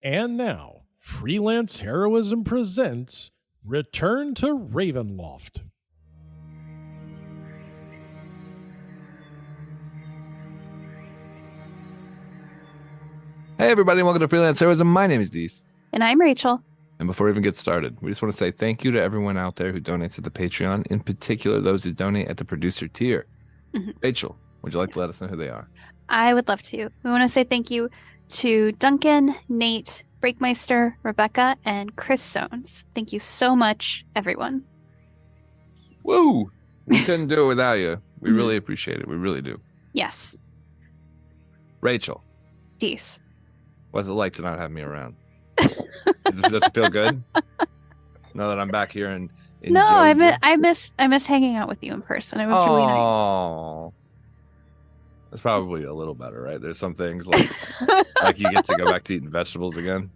And now, Freelance Heroism presents Return to Ravenloft. Hey everybody, and welcome to Freelance Heroism. My name is Dees. And I'm Rachel. And before we even get started, we just want to say thank you to everyone out there who donates at the Patreon, in particular those who donate at the producer tier. Mm-hmm. Rachel, would you like to let us know who they are? I would love to. We want to say thank you to Duncan, Nate, Breakmeister, Rebecca, and Chris Sones. Thank you so much, everyone. Woo! We couldn't do it without you. We really appreciate it. We really do. Yes. Rachel. Dees. What's it like to not have me around? Does it feel good? Now that I'm back here in No, Georgia? I miss hanging out with you in person. It was really nice. Oh, that's probably a little better, right? There's some things like you get to go back to eating vegetables again.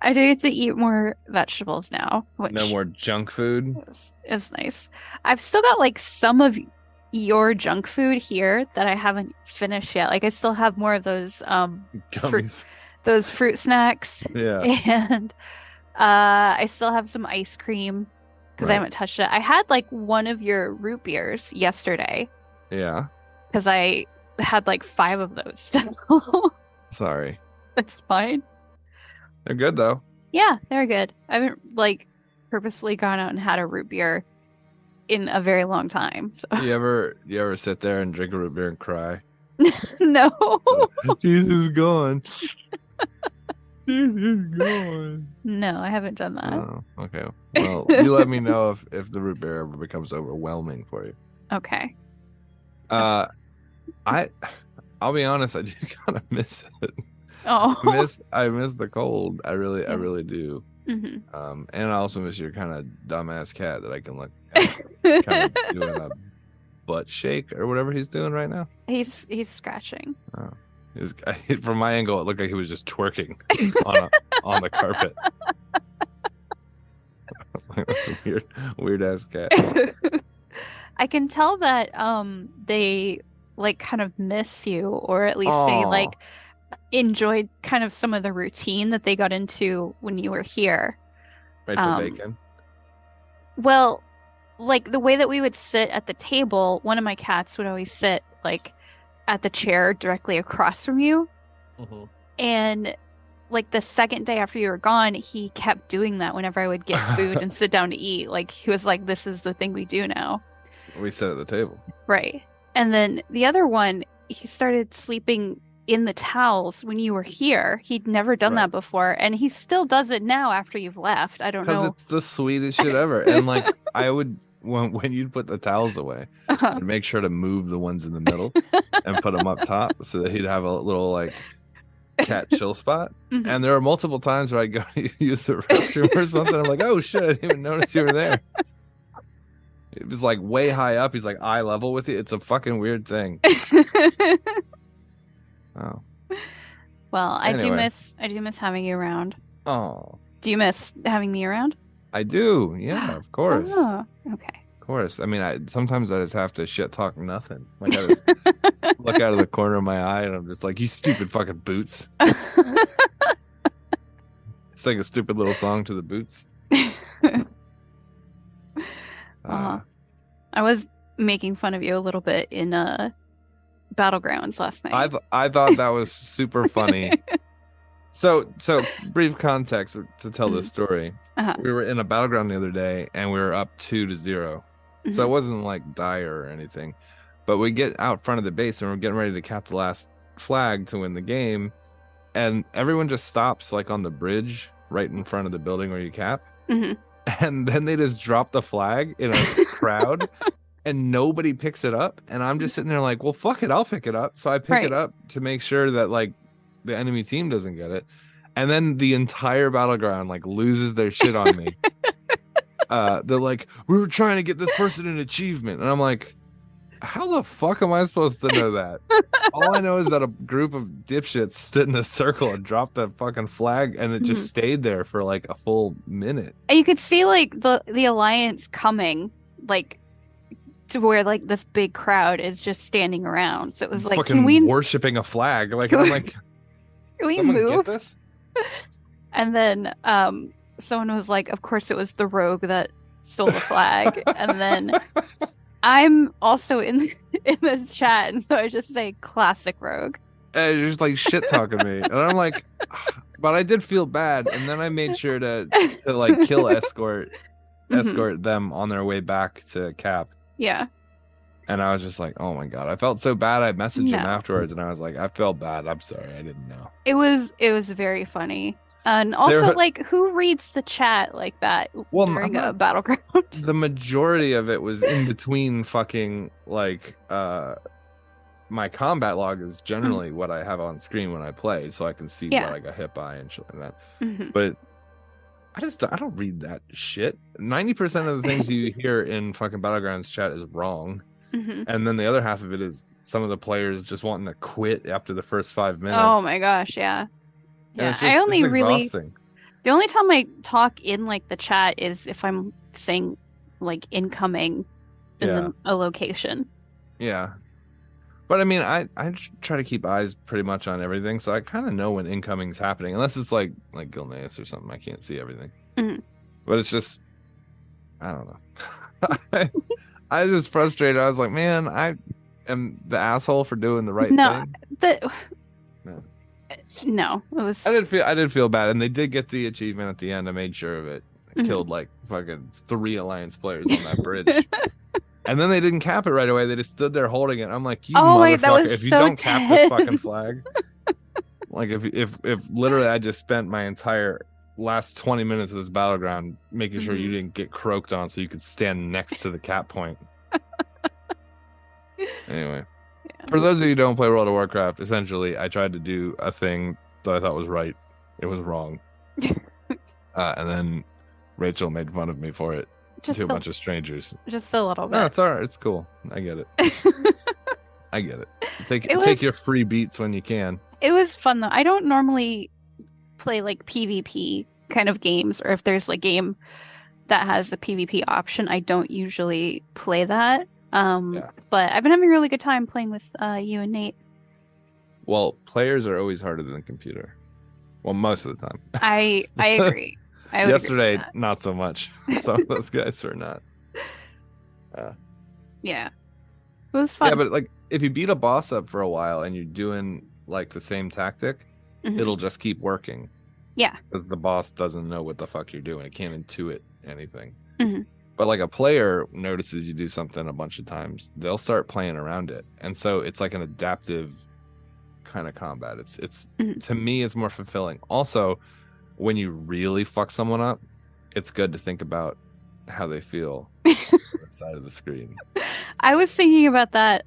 I do get to eat more vegetables now. Which No more junk food. is nice. I've still got like some of your junk food here that I haven't finished yet. Like I still have more of those Gummies. those fruit snacks. Yeah. And I still have some ice cream because I haven't touched it. I had like one of your root beers yesterday. Yeah. Because I had like 5 of those still. Sorry. That's fine. They're good though. Yeah, they're good. I haven't like purposefully gone out and had a root beer in a very long time. So. You ever sit there and drink a root beer and cry? No. Jesus is gone. Jesus is gone. No, I haven't done that. Oh, okay. Well, you let me know if the root beer ever becomes overwhelming for you. Okay. I'll be honest, I do kind of miss it. Oh. I miss the cold. I really do. Mm-hmm. And I also miss your kind of dumbass cat that I can look at, kind of doing a butt shake or whatever he's doing right now. He's scratching. Oh. From my angle, it looked like he was just twerking on the carpet. I was like, that's a weird ass cat. I can tell that they like kind of miss you, or at least they like enjoyed kind of some of the routine that they got into when you were here. Rachel Bacon. Well, like the way that we would sit at the table, one of my cats would always sit like at the chair directly across from you. Mm-hmm. And like the second day after you were gone, he kept doing that whenever I would get food and sit down to eat. Like he was like, this is the thing we do now. We sit at the table. Right. And then the other one, he started sleeping in the towels when you were here. He'd never done that before. And he still does it now after you've left. I don't know. Because it's the sweetest shit ever. And like I would, when you'd put the towels away, I'd make sure to move the ones in the middle and put them up top so that he'd have a little like cat chill spot. Mm-hmm. And there are multiple times where I go to use the restroom or something. I'm like, oh shit, I didn't even notice you were there. It was like way high up. He's like eye level with you. It's a fucking weird thing. Oh. Well, Anyway. I do miss having you around. Oh. Do you miss having me around? I do. Yeah, of course. Oh, okay. Of course. I mean, sometimes I just have to shit talk nothing. Like I just look out of the corner of my eye and I'm just like, you stupid fucking boots. Sing a stupid little song to the boots. I was making fun of you a little bit in Battlegrounds last night. I thought that was super funny. So brief context to tell this story. We were in a battleground the other day and we were up 2-0. Mm-hmm. So it wasn't like dire or anything. But we get out front of the base and we're getting ready to cap the last flag to win the game. And everyone just stops like on the bridge right in front of the building where you cap. Mm-hmm. And then they just drop the flag in a crowd and nobody picks it up. And I'm just sitting there like, well, fuck it, I'll pick it up. So I pick it up to make sure that like the enemy team doesn't get it. And then the entire battleground like loses their shit on me. They're like, we were trying to get this person an achievement. And I'm like, how the fuck am I supposed to know that? All I know is that a group of dipshits stood in a circle and dropped that fucking flag and it just stayed there for like a full minute. And you could see like the alliance coming like to where like this big crowd is just standing around. So it was like, fucking can we worshiping a flag? Like I'm like, we Someone move? get this? And then someone was like, of course it was the rogue that stole the flag. And then I'm also in this chat, and so I just say classic rogue. And you're just like shit talking me. And I'm like, but I did feel bad. And then I made sure to like kill escort them on their way back to Cap. Yeah. And I was just like, oh my God. I felt so bad. I messaged him afterwards and I was like, I felt bad. I'm sorry. I didn't know. It was very funny. And also, like, who reads the chat like that during a battleground? The majority of it was in between fucking, like, my combat log is generally what I have on screen when I play, so I can see what I got hit by and shit like that. But I don't read that shit. 90% of the things you hear in fucking Battlegrounds chat is wrong. And then the other half of it is some of the players just wanting to quit after the first 5 minutes. Oh my gosh, yeah. Yeah, it's exhausting. The only time I talk in like the chat is if I'm saying like incoming in a location. Yeah. But I mean, I try to keep eyes pretty much on everything, so I kind of know when incoming's happening, unless it's like Gilneas or something. I can't see everything. But it's just, I don't know. I was just frustrated. I was like, man, I am the asshole for doing the right thing. No, it was. I did feel bad, and they did get the achievement at the end. I made sure of it. I killed like fucking 3 Alliance players on that bridge. And then they didn't cap it right away. They just stood there holding it. I'm like, you motherfucker! If you don't cap this fucking flag, like if literally I just spent my entire last 20 minutes of this battleground making sure you didn't get croaked on, so you could stand next to the cap point. Anyway, for those of you who don't play World of Warcraft, essentially, I tried to do a thing that I thought was right. It was wrong, and then Rachel made fun of me for it. To a bunch of strangers. Just a little bit. No, it's all right. It's cool. I get it. I get it. Take your free beats when you can. It was fun, though. I don't normally play, like, PvP kind of games, or if there's a game that has a PvP option, I don't usually play that. But I've been having a really good time playing with you and Nate. Well, players are always harder than computer. Well, most of the time. I agree. Yesterday, not so much. Some of those guys are not. Yeah. It was fun. Yeah, but like if you beat a boss up for a while and you're doing like the same tactic, it'll just keep working. Yeah. Because the boss doesn't know what the fuck you're doing. It can't intuit anything. But like a player notices you do something a bunch of times, they'll start playing around it. And so it's like an adaptive kind of combat. It's to me, it's more fulfilling. Also, when you really fuck someone up, it's good to think about how they feel on the side of the screen. I was thinking about that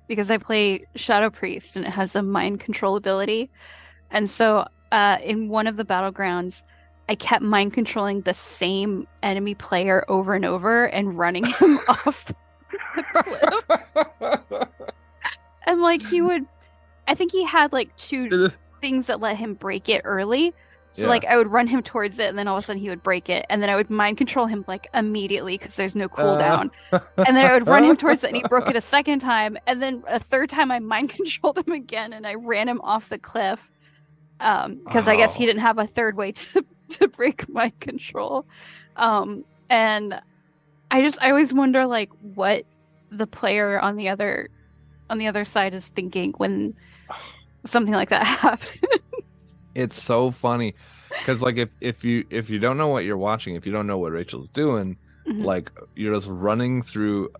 because I play Shadow Priest and it has a mind control ability. And so in one of the battlegrounds, I kept mind controlling the same enemy player over and over and running him off the cliff. And like I think he had like 2 things that let him break it early. So like I would run him towards it, and then all of a sudden he would break it, and then I would mind control him like immediately because there's no cooldown. And then I would run him towards it, and he broke it a second time, and then a third time I mind controlled him again, and I ran him off the cliff because I guess he didn't have a third way to break mind control. And I always wonder like what the player on the other side is thinking when something like that happens. It's so funny because like if you don't know what you're watching, if you don't know what Rachel's doing, like you're just running through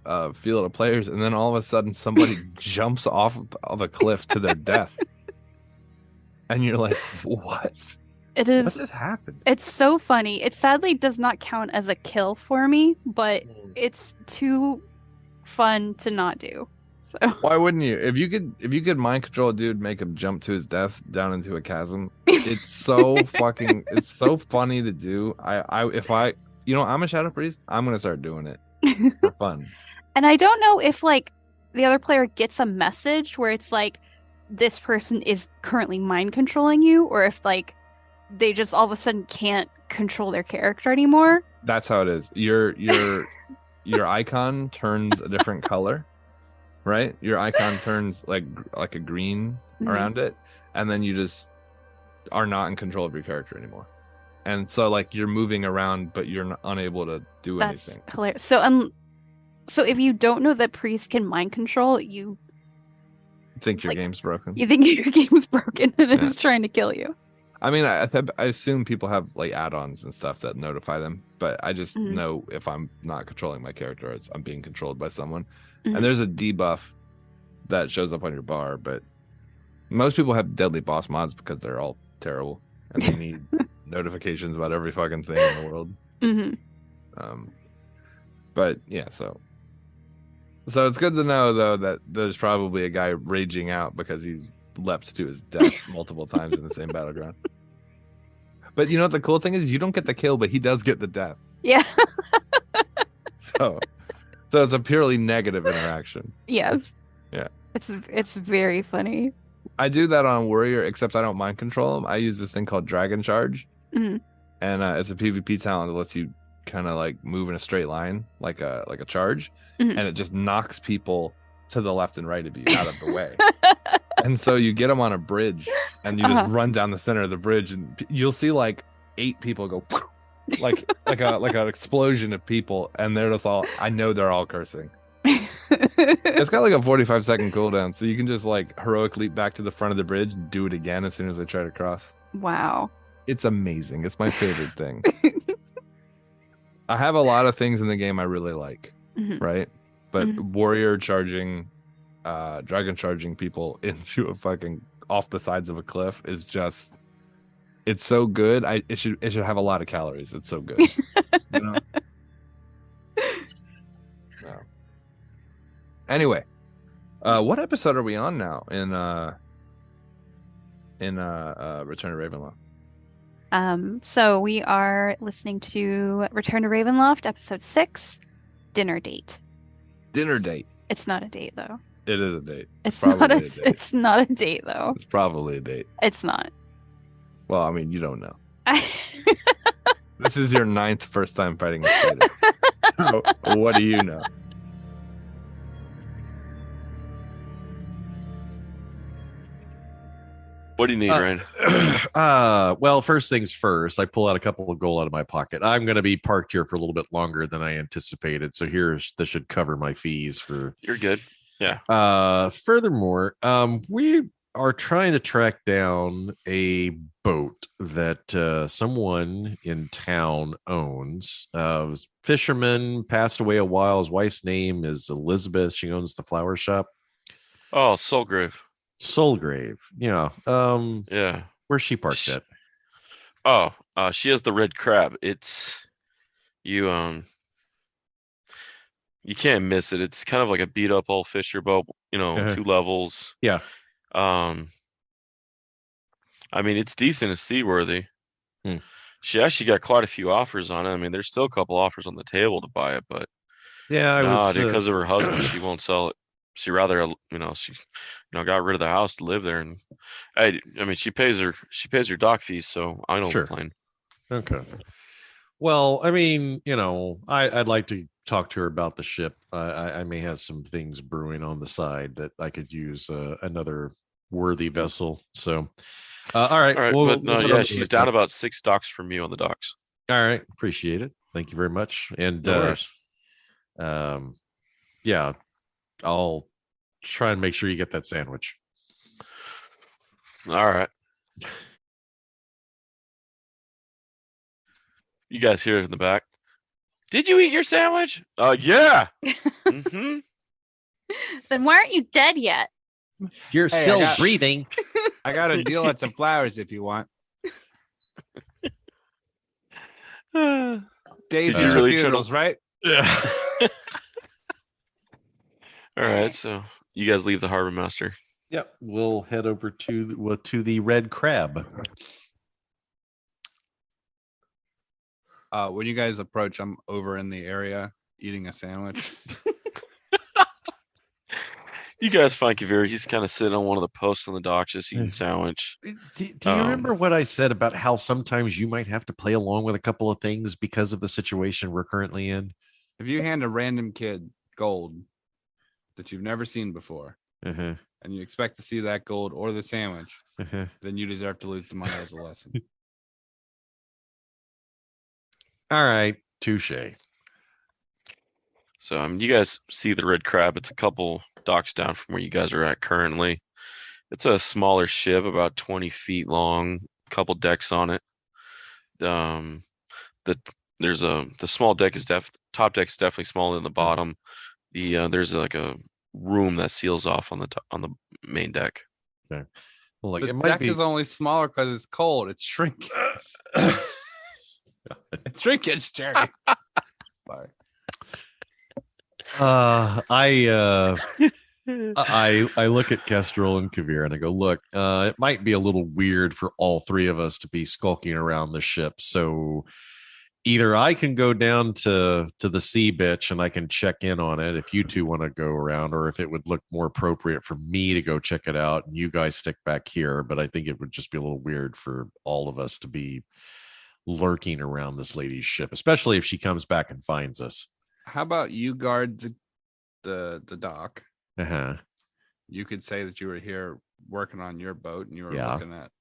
a field of players, and then all of a sudden somebody jumps off of a cliff to their death, and you're like, what? It is. What just happened? It's so funny. It sadly does not count as a kill for me, but it's too fun to not do. So. Why wouldn't you? If you could mind control a dude, make him jump to his death down into a chasm. It's so it's so funny to do. If I'm a Shadow Priest, I'm gonna start doing it for fun. And I don't know if like the other player gets a message where it's like this person is currently mind controlling you, or if like they just all of a sudden can't control their character anymore. That's how it is. Your icon turns a different color. Right, your icon turns like a green around it, and then you just are not in control of your character anymore. And so like you're moving around, but you're unable to do anything. That's hilarious. So if you don't know that priests can mind control, you think your game's broken. You think your game's broken and it's trying to kill you. I mean, I assume people have like add-ons and stuff that notify them, but I just know if I'm not controlling my character, I'm being controlled by someone. And there's a debuff that shows up on your bar, but most people have deadly boss mods because they're all terrible and they need notifications about every fucking thing in the world. But yeah, so it's good to know though that there's probably a guy raging out because he's leapt to his death multiple times in the same battleground. But you know what the cool thing is? You don't get the kill, but he does get the death. Yeah. So it's a purely negative interaction. Yes. Yeah. It's very funny. I do that on Warrior, except I don't mind control him. I use this thing called Dragon Charge, and it's a PvP talent that lets you kind of like move in a straight line, like a charge, and it just knocks people to the left and right of you out of the way. And so you get them on a bridge, and you just run down the center of the bridge, and you'll see like 8 people go, like an explosion of people, and they're just all. I know they're all cursing. It's got like a 45-second cooldown, so you can just like heroic leap back to the front of the bridge and do it again as soon as they try to cross. Wow. It's amazing. It's my favorite thing. I have a lot of things in the game I really like, right? But warrior charging, dragon charging people into a fucking off the sides of a cliff is just, it's so good. It should have a lot of calories. It's so good. You know? No. Anyway, what episode are we on now in Return to Ravenloft? So we are listening to Return to Ravenloft, episode 6, Dinner Date. Dinner date. It's not a date though. It is a date. It's not a date. It's not a date though. It's probably a date. It's not. Well, I mean, you don't know. This is your 9th first time fighting a skater. So, what do you know? What do you need, Ryan? Well, first things first, I pull out a couple of gold out of my pocket. I'm going to be parked here for a little bit longer than I anticipated. So this should cover my fees for. You're good. Yeah. Furthermore, we are trying to track down a boat that someone in town owns. Fisherman passed away a while. His wife's name is Elizabeth. She owns the flower shop. Oh, Soulgrave. Soulgrave. Yeah. Yeah. Where's she parked at? Oh, she has the red crab. It's you can't miss it. It's kind of like a beat up old fisher boat, 2 levels. Yeah. I mean, it's decent. It's seaworthy. She actually got quite a few offers on it. I mean, there's still a couple offers on the table to buy it, but yeah, because of her husband, she won't sell it. She rather, she got rid of the house to live there, and I mean, she pays her dock fees, so I don't complain. Okay. Well, I mean, I'd like to talk to her about the ship. I may have some things brewing on the side that I could use another worthy vessel. So, all right. But she's down about 6 docks from you on the docks. All right, appreciate it. Thank you very much. And yeah, I'll try and make sure you get that sandwich. All right. You guys hear it in the back. Did you eat your sandwich? Yeah. Then why aren't you dead yet? You're still breathing. I got a deal at some flowers if you want. Daisy's really funerals, right? Yeah. All right, so you guys leave the Harbor Master. Yep, we'll head over to the Red Crab. When you guys approach, I'm over in the area eating a sandwich. You guys find Kaeviir. He's kind of sitting on one of the posts on the dock, just eating a sandwich. Do you remember what I said about how sometimes you might have to play along with a couple of things because of the situation we're currently in? If you hand a random kid gold that you've never seen before, and you expect to see that gold or the sandwich, then you deserve to lose the money as a lesson. All right, touche. So you guys see the red crab. It's a couple docks down from where you guys are at currently. It's a smaller ship, about 20 feet long, couple decks on it. The the small deck is top deck is definitely smaller than the bottom. There's like a room that seals off on the main deck. Okay. Well, like the it might deck be is only smaller because it's cold. It's shrinking. It's shrinkage, Jerry. Sorry. I look at Kestrel and Kaeviir and I go, look, it might be a little weird for all three of us to be skulking around the ship. So either I can go down to the sea bitch and I can check in on it if you two want to go around, or if it would look more appropriate for me to go check it out and you guys stick back here. But I think it would just be a little weird for all of us to be lurking around this lady's ship, especially if she comes back and finds us. How about you guard the dock? Uh-huh. You could say that you were here working on your boat and you were looking at,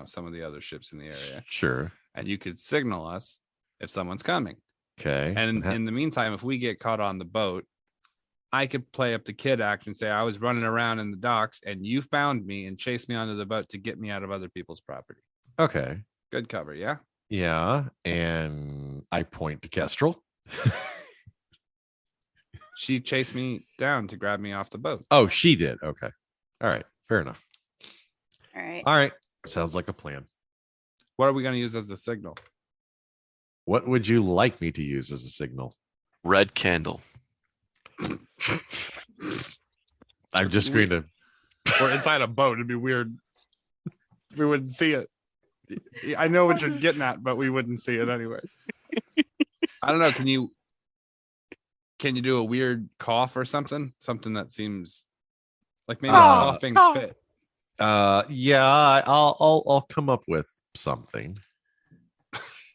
some of the other ships in the area. Sure. And you could signal us if someone's coming. Okay. And in the meantime, if we get caught on the boat, I could play up the kid act and say I was running around in the docks and you found me and chased me onto the boat to get me out of other people's property. Okay. Good cover, yeah? Yeah. And I point to Kestrel. She chased me down to grab me off the boat. Oh, she did. Okay. All right. Fair enough. All right. Sounds like a plan. What are we going to use as a signal? What would you like me to use as a signal? Red candle. I'm just going to. We're inside a boat. It'd be weird. We wouldn't see it. I know what you're getting at, but we wouldn't see it anyway. I don't know. Can you do a weird cough or something? Something that seems like maybe a coughing fit. Yeah, I'll come up with something.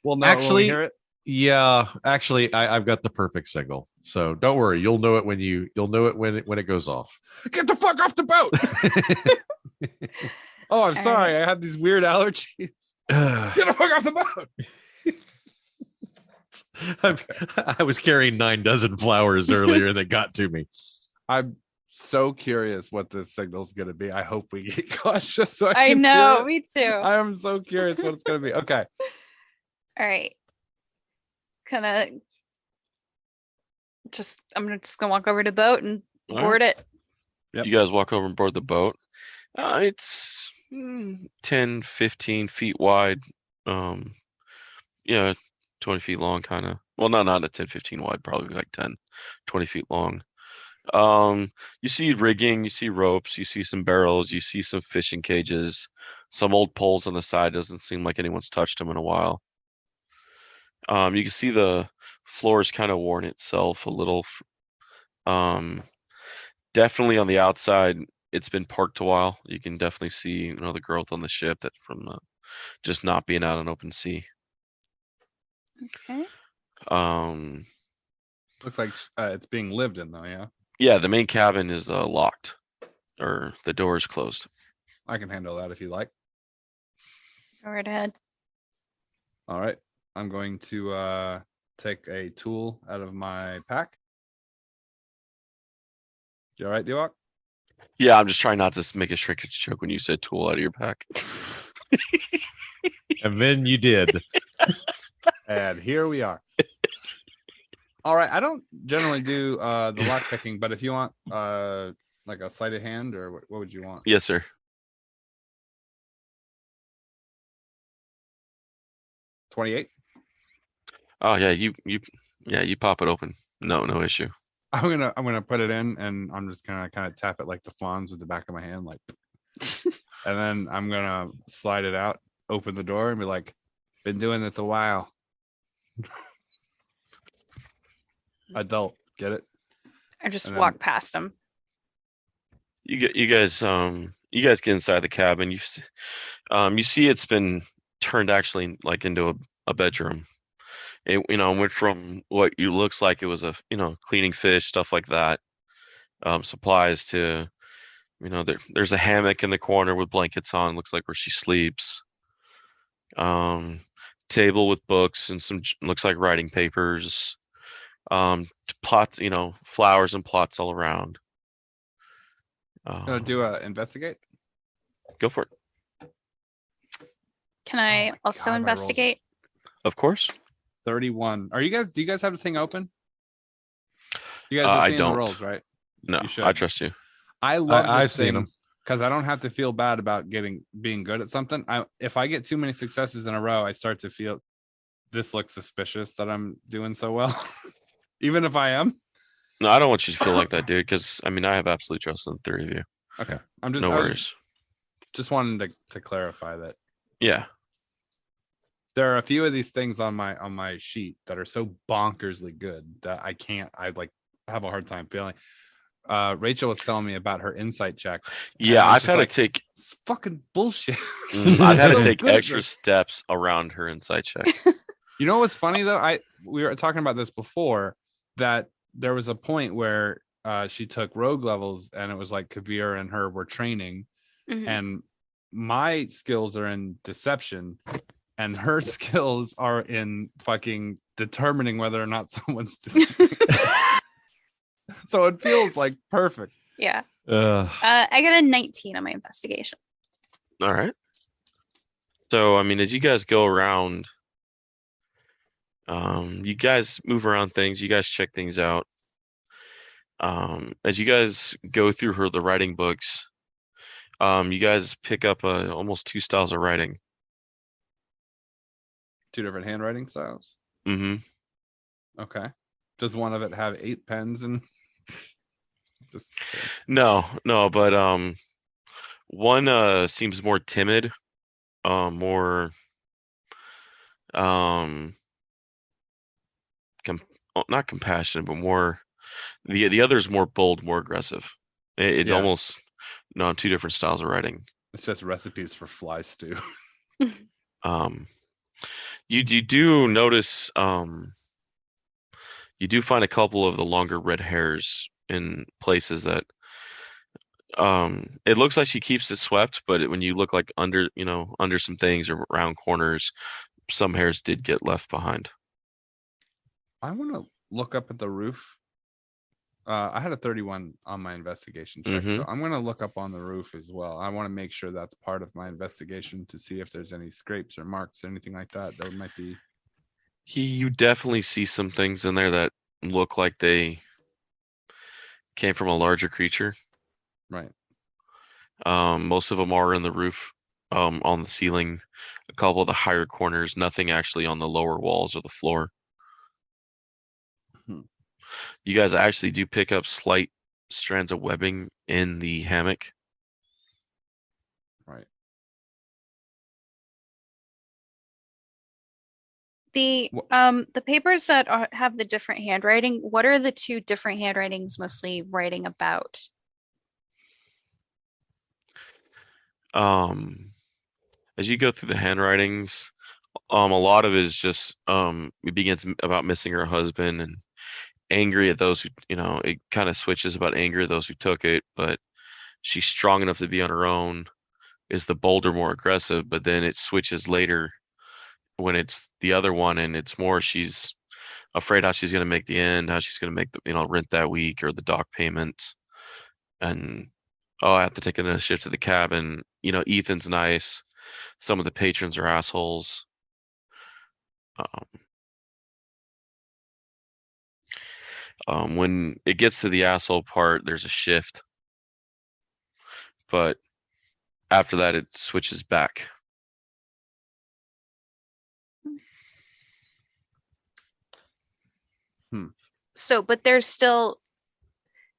Well, no, actually, hear it? Yeah, actually, I've got the perfect signal. So don't worry, you'll know it when it goes off. Get the fuck off the boat! Oh, I'm sorry. I have these weird allergies. Get the fuck off the boat! I was carrying 9 dozen flowers earlier and they got to me. I'm so curious what this signal is going to be. I hope we get caught just so I know, me too. I am so curious what it's going to be. Okay. All right. I'm just gonna walk over to the boat and board it. Yep. You guys walk over and board the boat. It's 10, 15 feet wide. 20 feet long, kind of. Well, no, not a 10, 15 wide, probably like 10, 20 feet long. You see rigging, you see ropes, you see some barrels, you see some fishing cages, some old poles on the side. Doesn't seem like anyone's touched them in a while. You can see the floor is kind of worn itself a little. Definitely on the outside, it's been parked a while. You can definitely see, the growth on the ship that from just not being out on open sea. Okay. Looks like it's being lived in, though. Yeah. Yeah, the main cabin is locked, or the door is closed. I can handle that if you like. Go right ahead. All right. I'm going to take a tool out of my pack. You all right, Dewok? Yeah, I'm just trying not to make a shrinkage joke when you said tool out of your pack. And then you did. And here we are. All right. I don't generally do the lock picking, but if you want like a sleight of hand, or what would you want? Yes, sir. 28. Oh yeah, you pop it open. No issue. I'm gonna put it in, and I'm just gonna kind of tap it like the fawns with the back of my hand, like, and then I'm gonna slide it out, open the door, and be like, "Been doing this a while." Adult, get it? I just walk past him. You guys get inside the cabin. You see it's been turned actually like into a bedroom. It went from what looks like it was a cleaning fish, stuff like that, supplies, to There's a hammock in the corner with blankets on. Looks like where she sleeps. Table with books and looks like writing papers. Plots, flowers and plots all around. Gonna do a investigate. Go for it. Can I also investigate? Of course. 31. Do you guys have the thing open? You guys have seen the rolls, right? No, I trust you. I love this I've thing seen them because I don't have to feel bad about being good at something. If I get too many successes in a row, I start to feel this looks suspicious that I'm doing so well, even if I am. No, I don't want you to feel like that, dude. Because I have absolute trust in the three of you. Okay, no worries. Just wanted to clarify that. Yeah. There are a few of these things on my sheet that are so bonkersly good that I have a hard time feeling. Rachel was telling me about her insight check. Yeah, I've had to take it's fucking bullshit. I've had to take extra steps around her insight check. You know what's funny though? We were talking about this before, that there was a point where she took rogue levels and it was like Kaeviir and her were training, and my skills are in deception and her skills are in fucking determining whether or not someone's deceiving. So it feels like perfect. Yeah. I got a 19 on my investigation. All right. So, as you guys go around, you guys move around things, you guys check things out. As you guys go through the writing books, you guys pick up almost two styles of writing. Two different handwriting styles? Mm-hmm. Okay. Does one of it have 8 pens and just No, but one seems more timid, more not compassionate, but more the other's more bold, more aggressive. It's almost two different styles of writing. It's just recipes for fly stew. You do notice you do find a couple of the longer red hairs in places that it looks like she keeps it swept, but when you look like under some things or around corners, some hairs did get left behind. I want to look up at the roof. I had a 31 on my investigation check, so I'm going to look up on the roof as well. I want to make sure that's part of my investigation to see if there's any scrapes or marks or anything like that. That might be. You definitely see some things in there that look like they came from a larger creature. Right. Most of them are in the roof, on the ceiling, a couple of the higher corners, nothing actually on the lower walls or the floor. You guys actually do pick up slight strands of webbing in the hammock. Right. The papers that have the different handwriting, what are the two different handwritings mostly writing about? As you go through the handwritings, a lot of it is just it begins about missing her husband and angry at those who, it kind of switches about angry at those who took it, but she's strong enough to be on her own, is the bolder, more aggressive, but then it switches later when it's the other one and it's more she's afraid how she's going to make the end, how she's going to make the rent that week or the dock payments, and I have to take another shift to the cabin. Ethan's nice, some of the patrons are assholes. When it gets to the asshole part, there's a shift, but after that it switches back. So, but there's still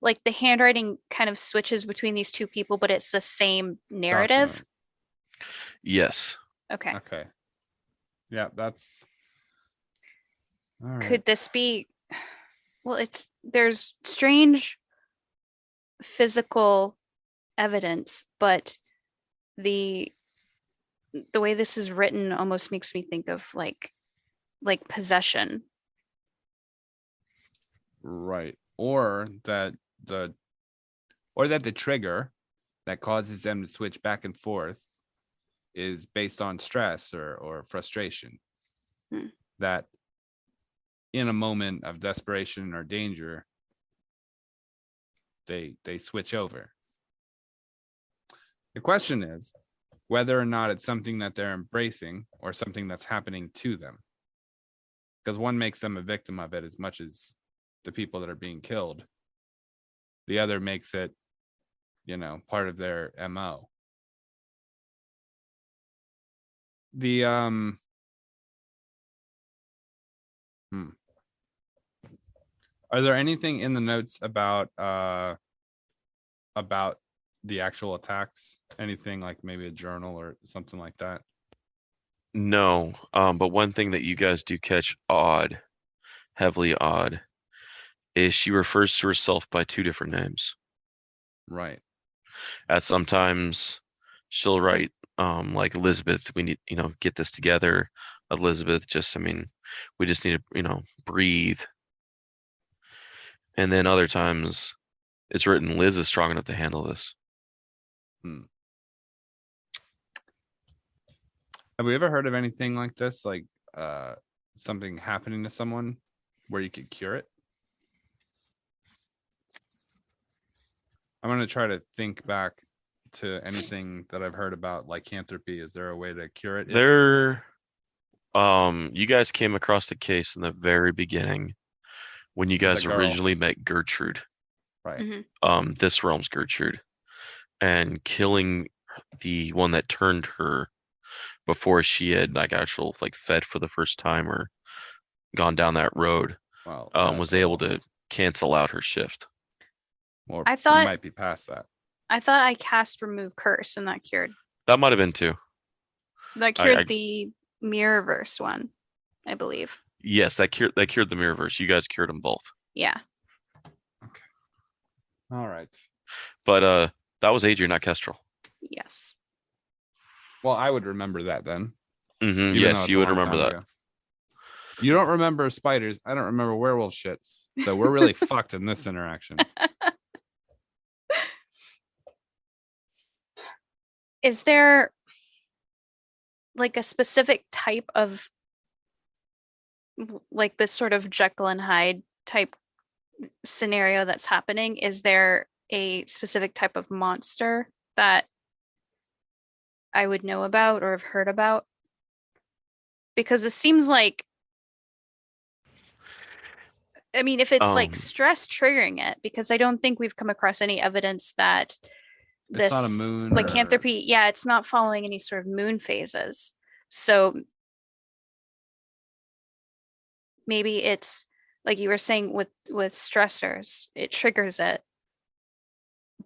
like the handwriting kind of switches between these two people, but it's the same narrative. Document. Yes. Okay. Yeah, that's. All right. Could this be? Well, there's strange physical evidence, but the way this is written almost makes me think of like possession. Right. Or that the trigger that causes them to switch back and forth is based on stress or frustration. That in a moment of desperation or danger, they switch over. The question is whether or not it's something that they're embracing or something that's happening to them. Because one makes them a victim of it as much as the people that are being killed. The other makes it, part of their MO. The Are there anything in the notes about the actual attacks? Anything like maybe a journal or something like that? No, but one thing that you guys do catch heavily odd, is she refers to herself by 2 different names. Right. At sometimes she'll write like Elizabeth, we need, get this together. Elizabeth, we just need to, breathe. And then other times it's written Liz is strong enough to handle this. Have we ever heard of anything like this? Like something happening to someone where you could cure it? I'm going to try to think back to anything that I've heard about lycanthropy. Is there a way to cure it? You guys came across the case in the very beginning when you guys originally met Gertrude. Right. This realm's Gertrude. And killing the one that turned her before she had fed for the first time or gone down that road, was able to cancel out her shift. Or I thought might be past that. I thought I cast remove curse and that cured. That might have been too. That cured the Mirrorverse one, I believe. Yes, that cured the Mirrorverse. You guys cured them both. Yeah. Okay. All right. But that was Adrian, not Kestrel. Yes. Well, I would remember that then. Mm-hmm. Yes, you would remember that. Ago. You don't remember spiders. I don't remember werewolf shit. So we're really fucked in this interaction. Is there like a specific type of like this sort of Jekyll and Hyde type scenario that's happening? Is there a specific type of monster that I would know about or have heard about? Because it seems like, I mean, if it's like stress triggering it, because I don't think we've come across any evidence that this it's not a moon lycanthropy, it's not following any sort of moon phases. So maybe it's like you were saying with stressors, it triggers it.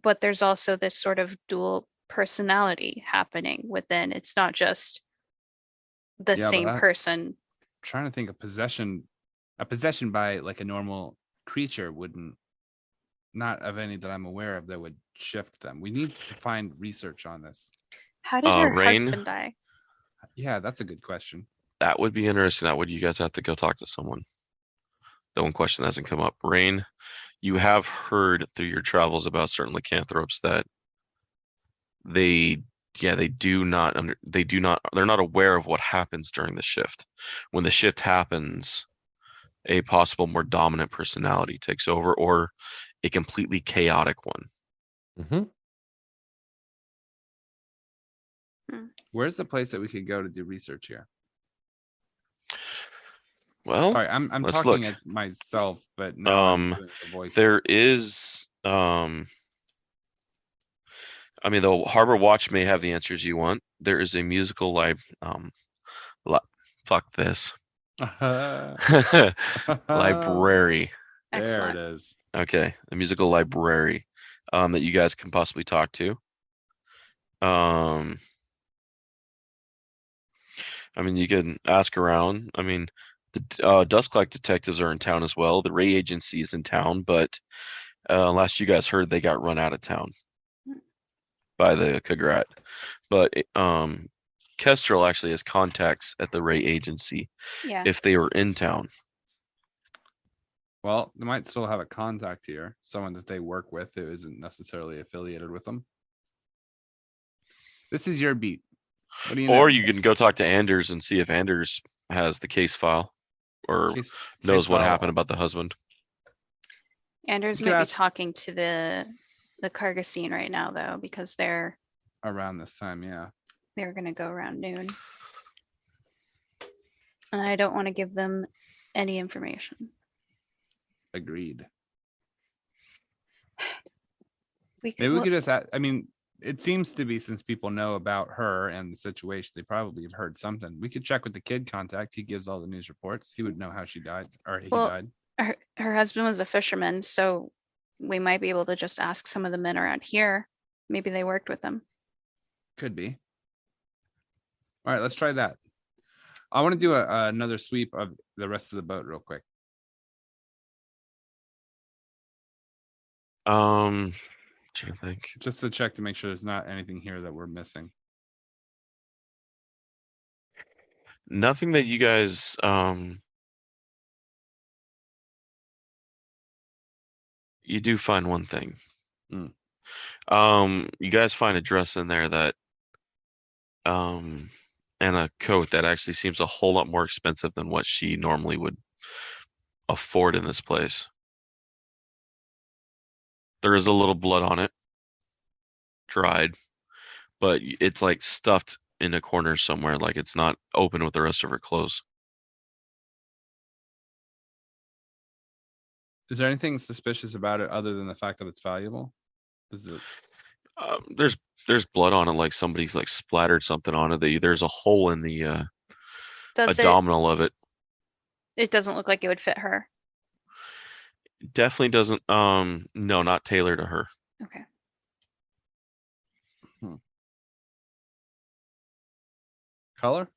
But there's also this sort of dual personality happening within. It's not just the same person. I'm trying to think of possession. A possession by like a normal creature wouldn't, not of any that I'm aware of, that would shift them. We need to find research on this. How did her Rayne? husband die? Yeah, that's a good question. That would be interesting. That would you guys have to go talk to someone. The one question hasn't come up. Rayne, you have heard through your travels about certain lycanthropes that they're not aware of what happens during the shift. When the shift happens, a possible more dominant personality takes over, or a completely chaotic one. Mm-hmm. Where's the place that we could go to do research here? Well, sorry, I'm talking look. As myself, but now I'm doing the voice. There is the Harbor Watch may have the answers you want. There is a musical fuck this. Library. There it is. Okay, a musical library that you guys can possibly talk to. You can ask around. The Dusklight detectives are in town as well. The Ray Agency is in town, but last you guys heard, they got run out of town by the Kargat. But Kestrel actually has contacts at the Ray Agency if they were in town. Well, they might still have a contact here, someone that they work with who isn't necessarily affiliated with them. This is your beat. What do you know? Or you can go talk to Anders and see if Anders has the case file or knows what happened about the husband. Anders might be talking to the Kargat scene right now, though, because they're around this time. Yeah, they're gonna go around noon, and I don't want to give them any information. Agreed. Maybe we could just. I mean, it seems to be, since people know about her and the situation, they probably have heard something. We could check with the kid contact. He gives all the news reports. He would know how she died, or he died. Her husband was a fisherman, so we might be able to just ask some of the men around here. Maybe they worked with them. Could be. All right, let's try that. I want to do another sweep of the rest of the boat real quick. Trying to think. Just to check to make sure there's not anything here that we're missing. Nothing that you guys you do find one thing. You guys find a dress in there that and a coat that actually seems a whole lot more expensive than what she normally would afford in this place. There is a little blood on it, dried, but it's like stuffed in a corner somewhere, like it's not open with the rest of her clothes. Is there anything suspicious about it other than the fact that it's valuable? Is it? There's blood on it, like somebody's like splattered something on it. There's a hole in the abdominal of it. It doesn't look like it would fit her. Definitely doesn't. No, not tailored to her. Okay. Color?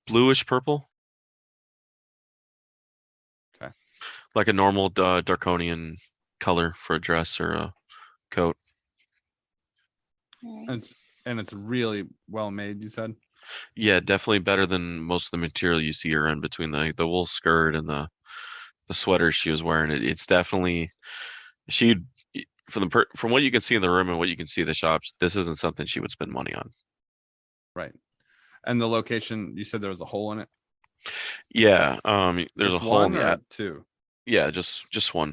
Bluish purple. Okay. Like a normal Draconian color for a dress or a coat. And it's really well made, you said? Yeah, definitely better than most of the material you see her in between the wool skirt and the sweater she was wearing. It's definitely from what you can see in the room and what you can see in the shops, this isn't something she would spend money on. Right. And the location, you said there was a hole in it? Yeah, there's just a hole in the or two. Yeah, just one.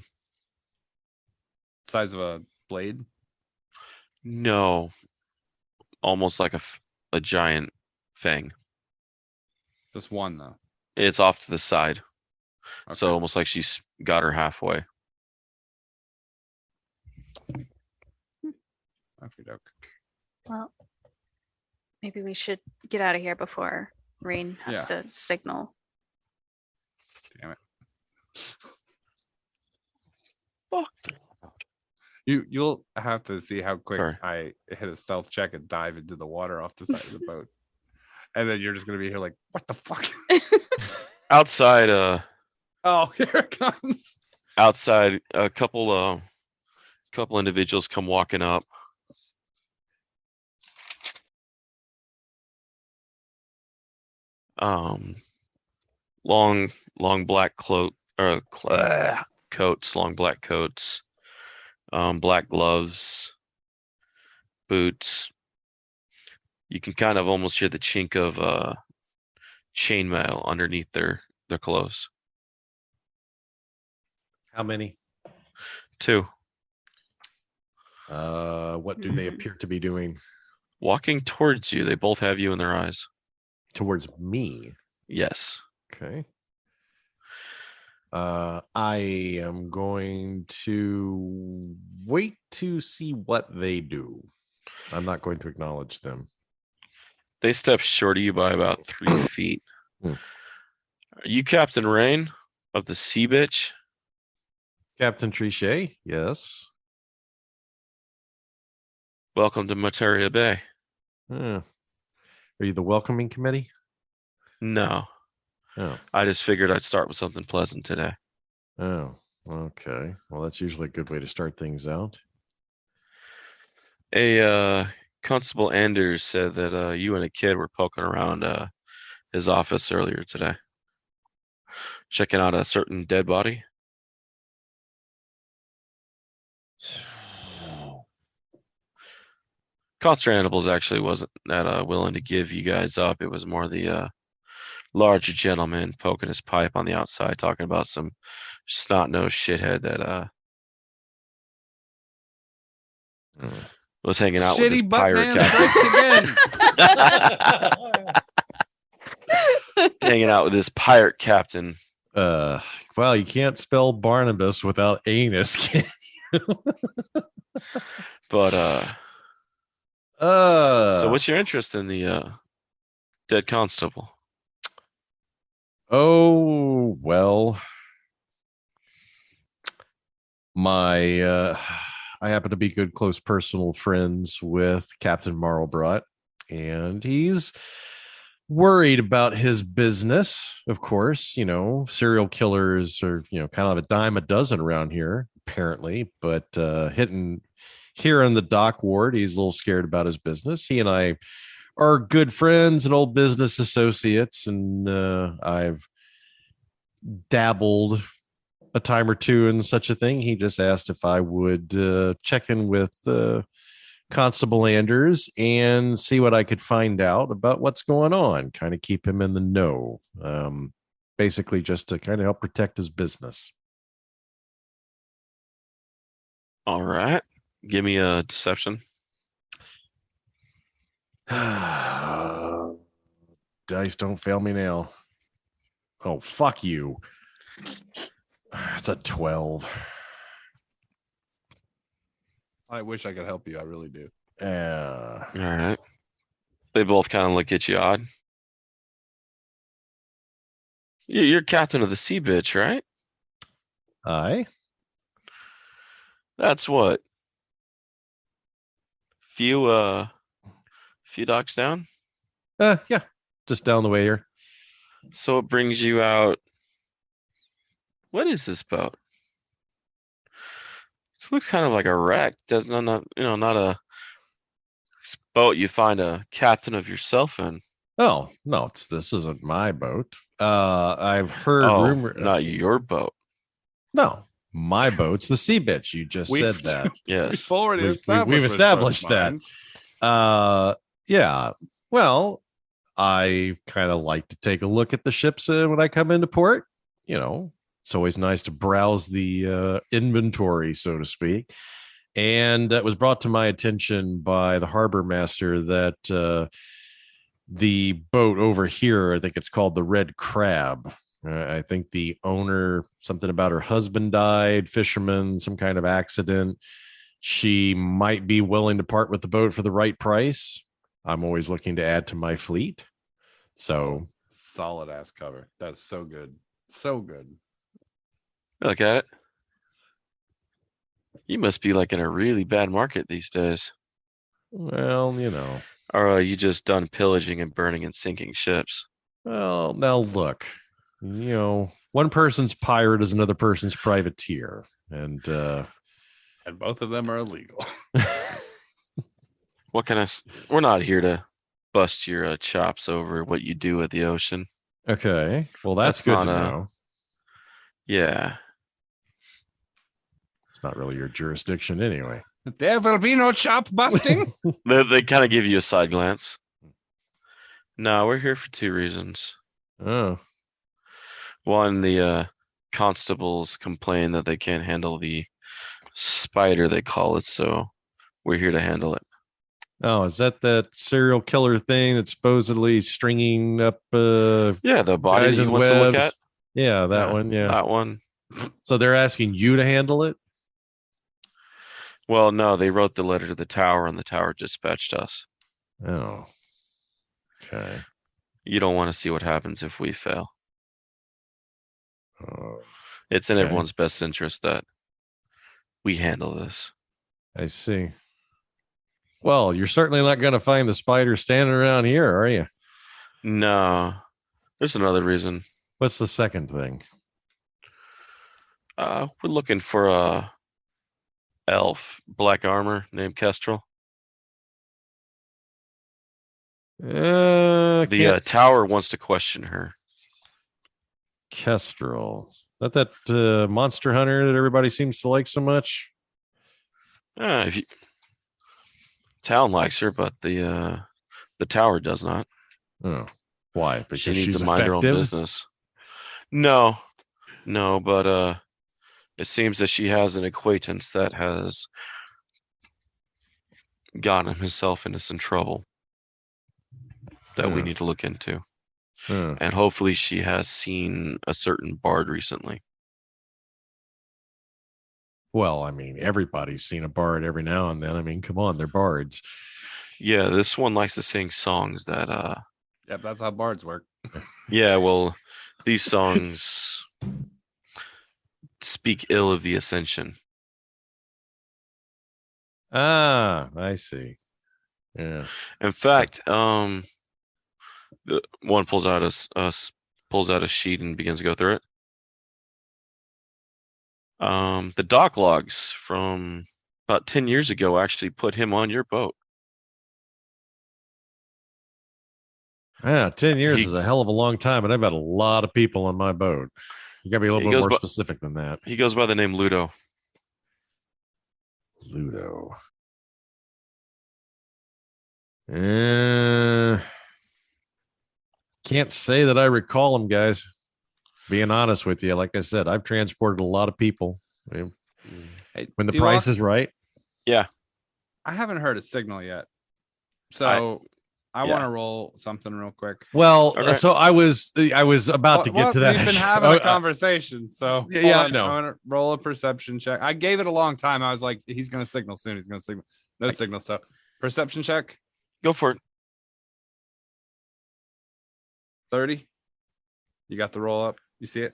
Size of a blade? No. Almost like a giant fang. Just one though. It's off to the side. Okay. So almost like she's got her halfway. Okay. Well, maybe we should get out of here before Rayne has to signal. Damn it. Fuck. You'll have to see how quick I hit a stealth check and dive into the water off the side of the boat. And then you're just gonna be here like, what the fuck? Outside, oh, here it comes. Outside, a couple individuals come walking up. Long black coats, long black coats, black gloves, boots. You can kind of almost hear the chink of chainmail underneath their clothes. How many? 2. What do they appear to be doing? Walking towards you. They both have you in their eyes. Towards me? Yes. Okay. I am going to wait to see what they do. I'm not going to acknowledge them. They step short of you by about 3 feet. Are you Captain Rayne of the Sea Bitch? Captain Trichet, yes. Welcome to Materia Bay. Are you the welcoming committee? No. Oh. I just figured I'd start with something pleasant today. Oh, okay. Well, that's usually a good way to start things out. Constable Anders said that you and a kid were poking around his office earlier today, checking out a certain dead body. Constantinople actually wasn't that willing to give you guys up. It was more the larger gentleman poking his pipe on the outside, talking about some snot-nosed shithead that was hanging out with this Shitty pirate Buttman captain. strikes again. Hanging out with this pirate captain. Well, you can't spell Barnabas without anus, can you? But so what's your interest in the dead constable? Oh, well, I happen to be good, close personal friends with Captain Marlbrot, and he's worried about his business. Of course, serial killers are, kind of a dime a dozen around here, apparently, but hitting here in the dock ward, he's a little scared about his business. He and I are good friends and old business associates, and I've dabbled a time or two in such a thing. He just asked if I would check in with Constable Anders and see what I could find out about what's going on, kind of keep him in the know, basically just to kind of help protect his business. All right. Give me a deception. Dice don't fail me now. Oh, fuck you. It's a 12. I wish I could help you. I really do. Yeah. All right. They both kind of look at you odd. You're captain of the sea bitch, right? Aye. That's what? Few docks down? Yeah. Just down the way here. So it brings you out. What is this boat? This looks kind of like a wreck. Does not a boat you find a captain of yourself in. Oh, no, this isn't my boat. I've heard rumor. Not your boat. No, my boat's the sea bitch. You just said that. Yes. We've established that. Yeah. Well, I kind of like to take a look at the ships when I come into port. It's always nice to browse the inventory, so to speak. And it was brought to my attention by the harbor master that the boat over here, I think it's called the Red Crab. I think the owner, something about her husband died, fisherman, some kind of accident. She might be willing to part with the boat for the right price. I'm always looking to add to my fleet. So solid ass cover. That's so good. So good. Look at it. You must be like in a really bad market these days. Well, Or are you just done pillaging and burning and sinking ships? Well, now look, one person's pirate is another person's privateer. And both of them are illegal. We're not here to bust your chops over what you do at the ocean. Okay. Well, that's good to know. Yeah. It's not really your jurisdiction anyway. There will be no chop busting. They kind of give you a side glance. No, we're here for two reasons. Oh. One, the constables complain that they can't handle the spider, they call it, so we're here to handle it. Oh, is that serial killer thing that's supposedly stringing up the body guys that in you want webs? to look at? Yeah, that one. Yeah, that one. So they're asking you to handle it? Well, no, they wrote the letter to the tower, and the tower dispatched us. Oh, okay. You don't want to see what happens if we fail. Oh, it's in everyone's best interest that we handle this. I see. Well, you're certainly not going to find the spider standing around here, are you? No. There's another reason. What's the second thing? We're looking for a elf, black armor, named Kestrel. The tower wants to question her. Kestrel. Is that monster hunter that everybody seems to like so much? It's town likes her, but the tower does not. Oh, why? Because She needs she's to mind her own effective. business. No, but it seems that she has an acquaintance that has gotten himself into some trouble that we need to look into. And hopefully she has seen a certain bard recently. Well, I mean, everybody's seen a bard every now and then. I mean, come on, they're bards. Yeah, this one likes to sing songs that Yep, that's how bards work. Yeah, well, these songs speak ill of the Ascension. Ah, I see. Yeah. In fact, the one pulls out a sheet and begins to go through it. The dock logs from about 10 years ago actually put him on your boat. Yeah, 10 years is a hell of a long time, and I've had a lot of people on my boat. You gotta be a little bit more specific than that. He goes by the name Ludo. Ludo. Can't say that I recall him, guys. Being honest with you, like I said, I've transported a lot of people. When the price is right. Yeah. I haven't heard a signal yet. So I want to roll something real quick. Well, so I was about to get to that. We've been having a conversation, so yeah, I know. I'm gonna roll a perception check. I gave it a long time. I was like, he's gonna signal soon. He's gonna signal. No signal. So perception check. Go for it. 30. You got the roll up. You see it?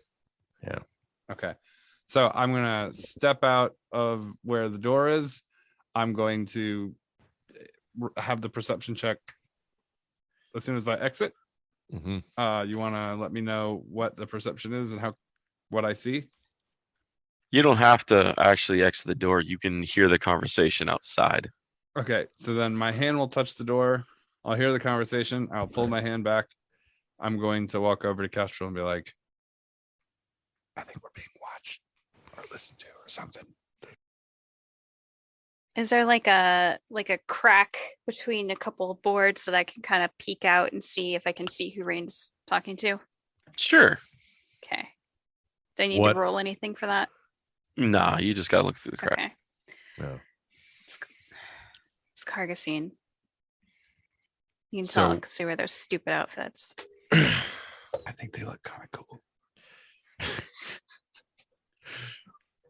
Yeah. Okay. So I'm gonna step out of where the door is. I'm going to have the perception check as soon as I exit. Mm-hmm. You want to let me know what the perception is and what I see? You don't have to actually exit the door. You can hear the conversation outside. Okay, so then my hand will touch the door. I'll hear the conversation. I'll pull my hand back. I'm going to walk over to Kestrel and be like, I think we're being watched or listened to or something. Is there like a crack between a couple of boards so that I can kind of peek out and see if I can see who Rayne's talking to? Sure. Okay. Do I need to roll anything for that? Nah, you just gotta look through the crack. Okay. No. It's Kargasine. You can tell and see where those stupid outfits. I think they look kind of cool.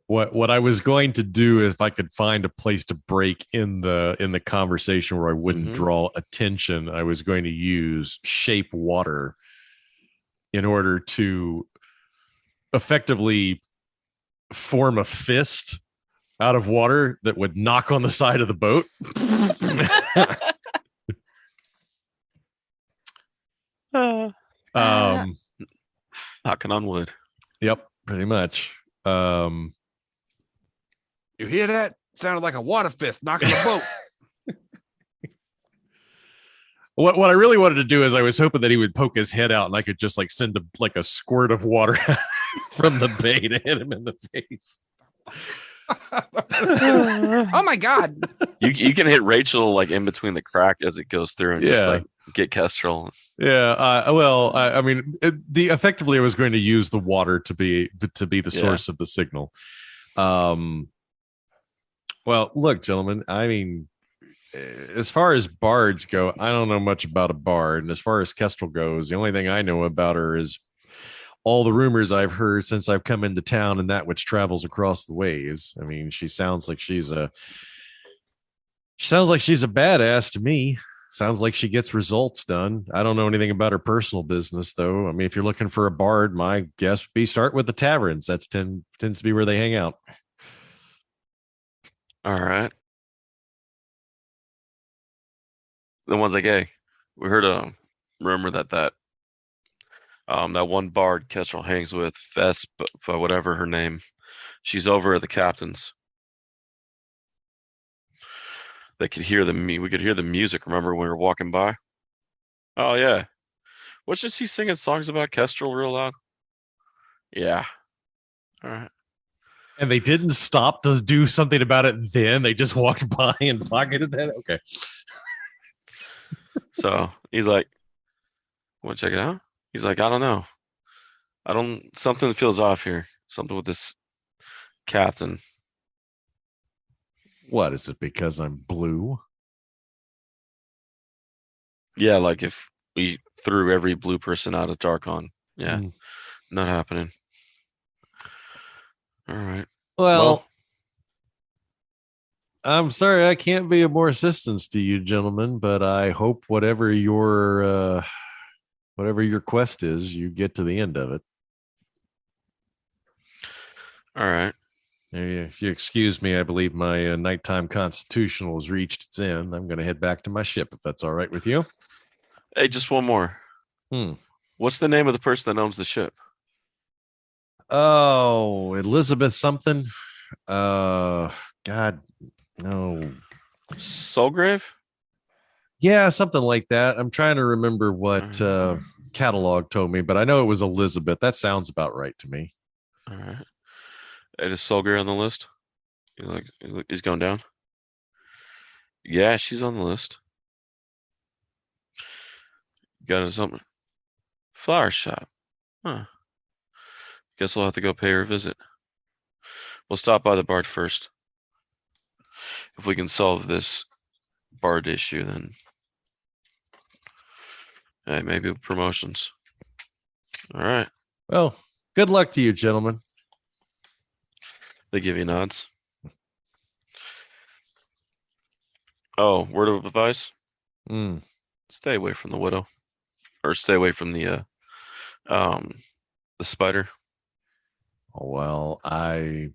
What I was going to do, if I could find a place to break in the conversation where I wouldn't draw attention, I was going to use shape water in order to effectively form a fist out of water that would knock on the side of the boat. Knocking on wood. Yep, pretty much. You hear that? Sounded like a water fist knocking the boat. What I really wanted to do is I was hoping that he would poke his head out and I could just like send a squirt of water from the bay to hit him in the face. Oh my God. You can hit Rachel like in between the crack as it goes through and just like get Kestrel. Yeah. I mean, effectively I was going to use the water to be the source of the signal. Well, look, gentlemen, I mean, as far as bards go, I don't know much about a bard. And as far as Kestrel goes, the only thing I know about her is all the rumors I've heard since I've come into town and that which travels across the waves. I mean, she sounds like she's a badass to me. Sounds like she gets results done. I don't know anything about her personal business, though. I mean, if you're looking for a bard, my guess would be start with the taverns. That's tends to be where they hang out. All right. The one's like, hey, we heard a rumor that one bard Kestrel hangs with, Vesp, whatever her name, she's over at the captain's. We could hear the music. Remember when we were walking by? Oh yeah. Wasn't she singing songs about Kestrel real loud? Yeah. All right. And they didn't stop to do something about it then. They just walked by and pocketed that. Okay. So he's like, "Want to check it out?" He's like, "I don't know. Something feels off here. Something with this captain." What is it? Because I'm blue? Yeah, like if we threw every blue person out of Darkon. Yeah, not happening. All right. Well, I'm sorry I can't be of more assistance to you, gentlemen, but I hope whatever your quest is, you get to the end of it. All right. If you excuse me, I believe my nighttime constitutional has reached its end. I'm going to head back to my ship, if that's all right with you. Hey, just one more. What's the name of the person that owns the ship? Oh, Elizabeth something. God, no. Soulgrave? Yeah, something like that. I'm trying to remember what catalog told me, but I know it was Elizabeth. That sounds about right to me. All right. And is Soulgrave on the list? He's going down? Yeah, she's on the list. Got something. Flower shop. Huh. Guess we'll have to go pay her a visit. We'll stop by the bard first. If we can solve this bard issue, then hey, maybe promotions. All right. Well, good luck to you, gentlemen. They give you nods. Oh, word of advice? Stay away from the widow. Or stay away from the spider. Oh, well, I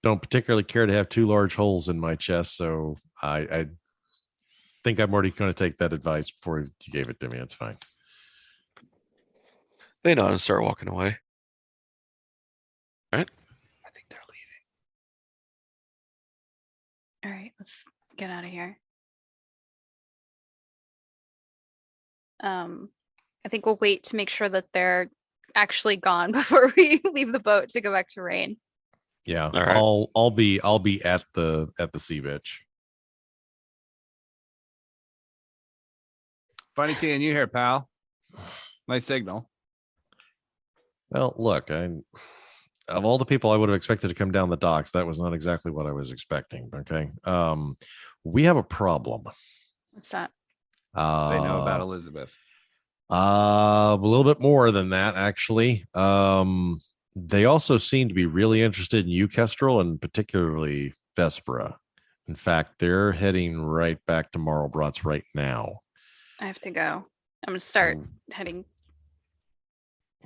don't particularly care to have 2 large holes in my chest, so I think I'm already going to take that advice before you gave it to me. It's fine. They nod and start walking away. All right. I think they're leaving. All right, let's get out of here. I think we'll wait to make sure that they're actually gone before we leave the boat to go back to Rayne. Yeah, right. I'll be at the sea bitch. Funny seeing you here, pal. Nice signal. Well, look, of all the people I would have expected to come down the docks, that was not exactly what I was expecting. Okay, we have a problem. What's that? They know about Elizabeth. A little bit more than that, actually. They also seem to be really interested in you, Kestrel, and particularly Vespera. In fact, they're heading right back to Marlbrots right now. I have to go. I'm going to start heading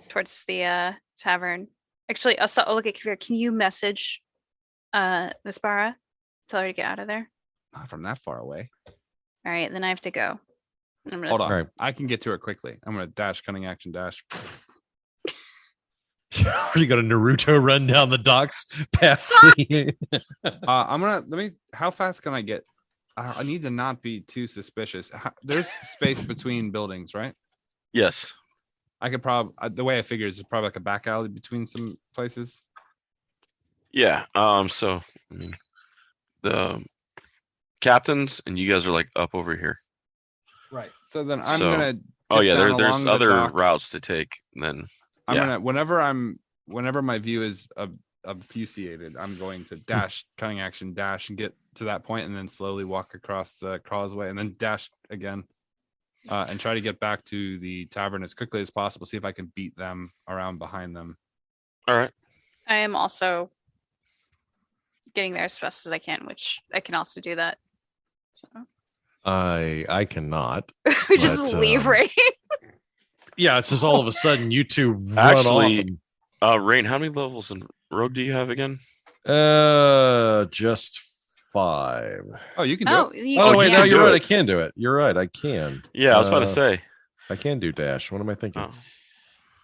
towards the tavern. Actually, I'll look at Kaeviir. Can you message Vespera? Tell her to get out of there? Not from that far away. All right, then I have to go. Hold on. Right. I can get to her quickly. I'm going to dash, cunning action, dash. You got a Naruto run down the docks past the... How fast can I get? I need to not be too suspicious. There's space between buildings, right? Yes. I could probably, the way I figure is probably like a back alley between some places. Yeah. So, I mean, the captains and you guys are like up over here. Right. So then I'm gonna. There's other routes to take. Then I'm gonna whenever my view is obfuscated, I'm going to dash, cunning action, dash, and get to that point, and then slowly walk across the causeway, and then dash again, and try to get back to the tavern as quickly as possible. See if I can beat them around behind them. All right. I am also getting there as fast as I can, which I can also do that. So. I cannot. We just leave Rayne. Yeah, it's just all of a sudden you two run off. Rayne, how many levels in Rogue do you have again? Just 5. Oh, you can do it. Wait, no, you're right. I can do it. You're right. I can. Yeah, I was about to say. I can do dash. What am I thinking?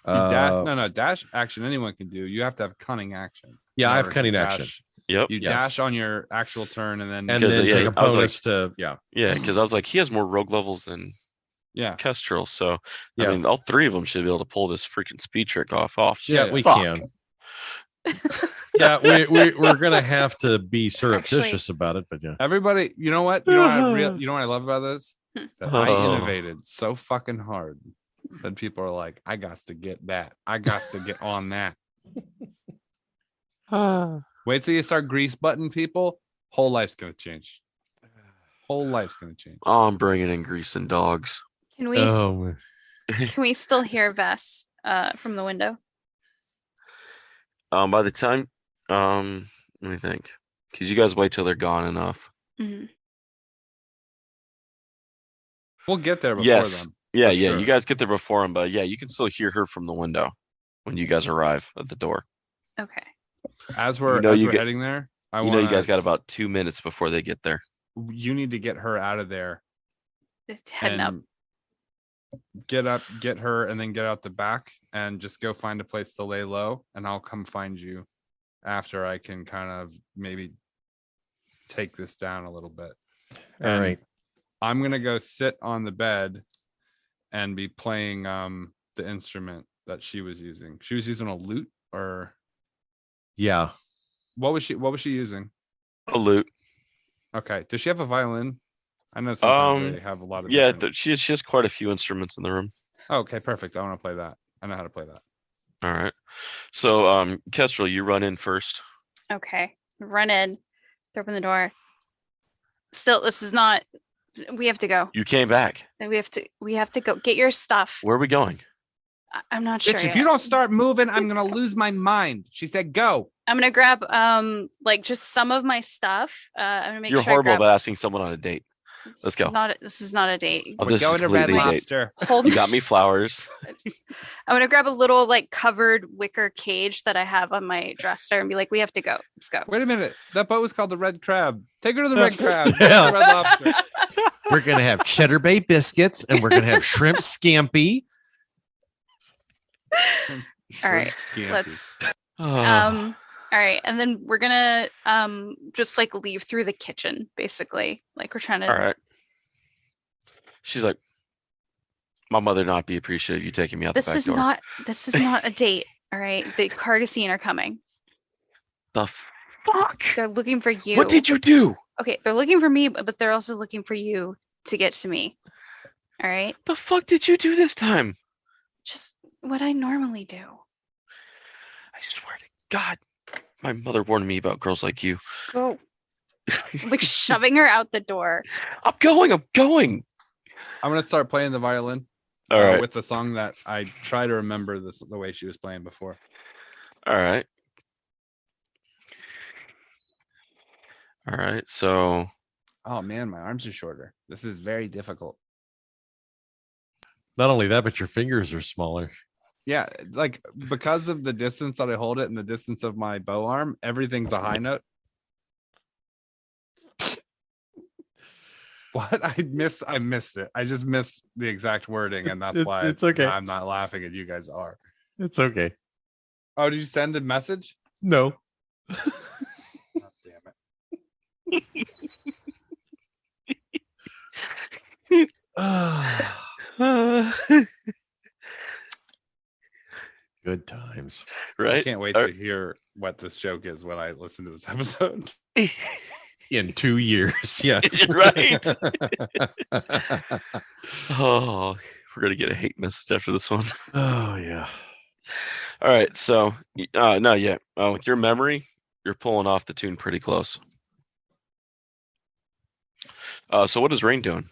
Dash action anyone can do. You have to have cunning action. Yeah, I have cunning action. Yep. You dash on your actual turn and then take a bonus to because I was like, he has more rogue levels than Kestrel, so I mean all 3 of them should be able to pull this freaking speed trick off. Yeah, we can. Yeah, we're gonna have to be surreptitious about it, but yeah. Everybody, you know what? You know what I love about this? That I innovated so fucking hard that people are like, I got to get that. I got to get on that. Wait till you start grease button people. Whole life's gonna change. Whole life's gonna change. Oh, I'm bringing in grease and dogs. Can we still hear Vess from the window? By the time, let me think, because you guys wait till they're gone enough. Mm-hmm. We'll get there before them. Yeah. Sure. You guys get there before them, but yeah, you can still hear her from the window when you guys arrive at the door. Okay. As we're heading there, you guys got about 2 minutes before they get there. You need to get her out of there. Heading up. Get her, and then get out the back and just go find a place to lay low, and I'll come find you after I can kind of maybe take this down a little bit. All right. I'm gonna go sit on the bed and be playing the instrument that she was using. She was using a lute, or yeah. What was she using? A lute. Okay. Does she have a violin? I know sometimes they have a lot of she has quite a few instruments in the room. Okay, perfect. I want to play that. I know how to play that. All right. So Kestrel, you run in first. Okay. Run in. Open the door. Still, this is not. We have to go. You came back. We have to go. Get your stuff. Where are we going? I'm not sure. If you don't start moving, I'm gonna lose my mind. She said go. I'm gonna grab just some of my stuff. I'm gonna make You're sure horrible about asking someone on a date. Let's go. This is not a date. We're going to Red Lobster. You got me flowers. I'm gonna grab a little covered wicker cage that I have on my dresser and be like, we have to go. Let's go. Wait a minute. That boat was called the Red Crab. Take her to the Red Crab. Yeah. The Red Lobster. We're gonna have Cheddar Bay biscuits and we're gonna have shrimp scampi. All right. Let's all right, and then we're gonna just leave through the kitchen, basically. We're trying to. All right. She's like, my mother not be appreciative of you taking me out the back door. This is not a date. All right, the Kargat are coming. The fuck? They're looking for you. What did you do? Okay, they're looking for me, but they're also looking for you to get to me. All right. The fuck did you do this time? Just what I normally do. I swear to God. My mother warned me about girls like you. Just go. Shoving her out the door. I'm going. I'm going to start playing the violin. All right. With the song that I try to remember the way she was playing before. All right. So. Oh, man, my arms are shorter. This is very difficult. Not only that, but your fingers are smaller. Yeah, because of the distance that I hold it and the distance of my bow arm, everything's a high note. What? I missed it. I just missed the exact wording, and that's why it's okay. I'm not laughing and you guys are. It's okay. Oh, did you send a message? No. Oh, damn it. Good times. Right? I can't wait to hear what this joke is when I listen to this episode. In 2 years, yes. Right. Oh, we're gonna get a hate message after this one. Oh yeah. All right, so no, yeah. With your memory, you're pulling off the tune pretty close. So what is Rayne doing?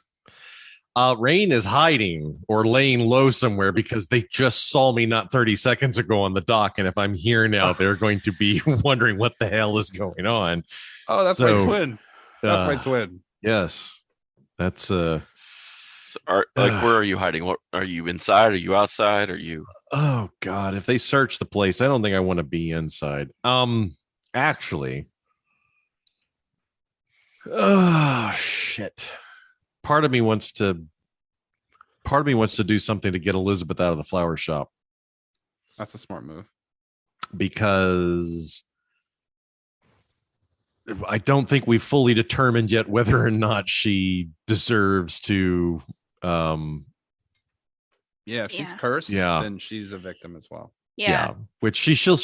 Rayne is hiding or laying low somewhere because they just saw me not 30 seconds ago on the dock. And if I'm here now, they're going to be wondering what the hell is going on. Oh, that's my twin. That's my twin. Yes. That's So where are you hiding? What are you inside? Are you outside? Are you? Oh God. If they search the place, I don't think I want to be inside. Actually. Oh shit. Part of me wants to do something to get Elizabeth out of the flower shop. That's a smart move. Because I don't think we've fully determined yet whether or not she deserves to if she's cursed, then she's a victim as well. Yeah. Which she should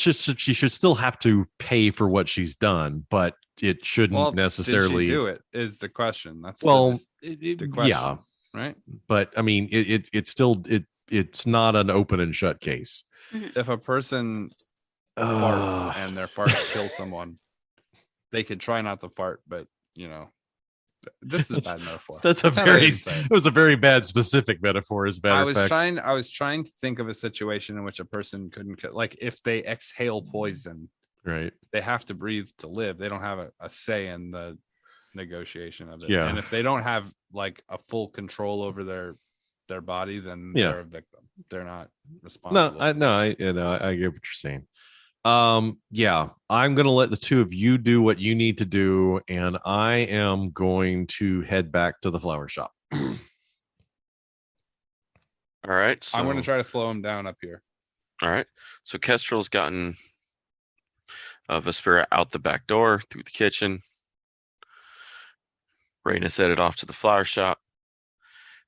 still have to pay for what she's done, but it shouldn't necessarily. Did she do it? Is the question. That's the question, yeah, right? But I mean, it's still it's not an open and shut case. If a person farts and their farts kill someone, they could try not to fart, but this is a bad metaphor. It was a very bad specific metaphor, as a matter of fact. I was trying to think of a situation in which a person couldn't, like, if they exhale poison, right? They have to breathe to live. They don't have a say in the negotiation of it. Yeah. And if they don't have like a full control over their body, then they're a victim. They're not responsible. I get what you're saying. Yeah, I'm gonna let the two of you do what you need to do, and I am going to head back to the flower shop. All right, so I'm gonna try to slow him down up here. All right, so Kestrel's gotten Vespera out the back door through the kitchen. Rayne is headed off to the flower shop,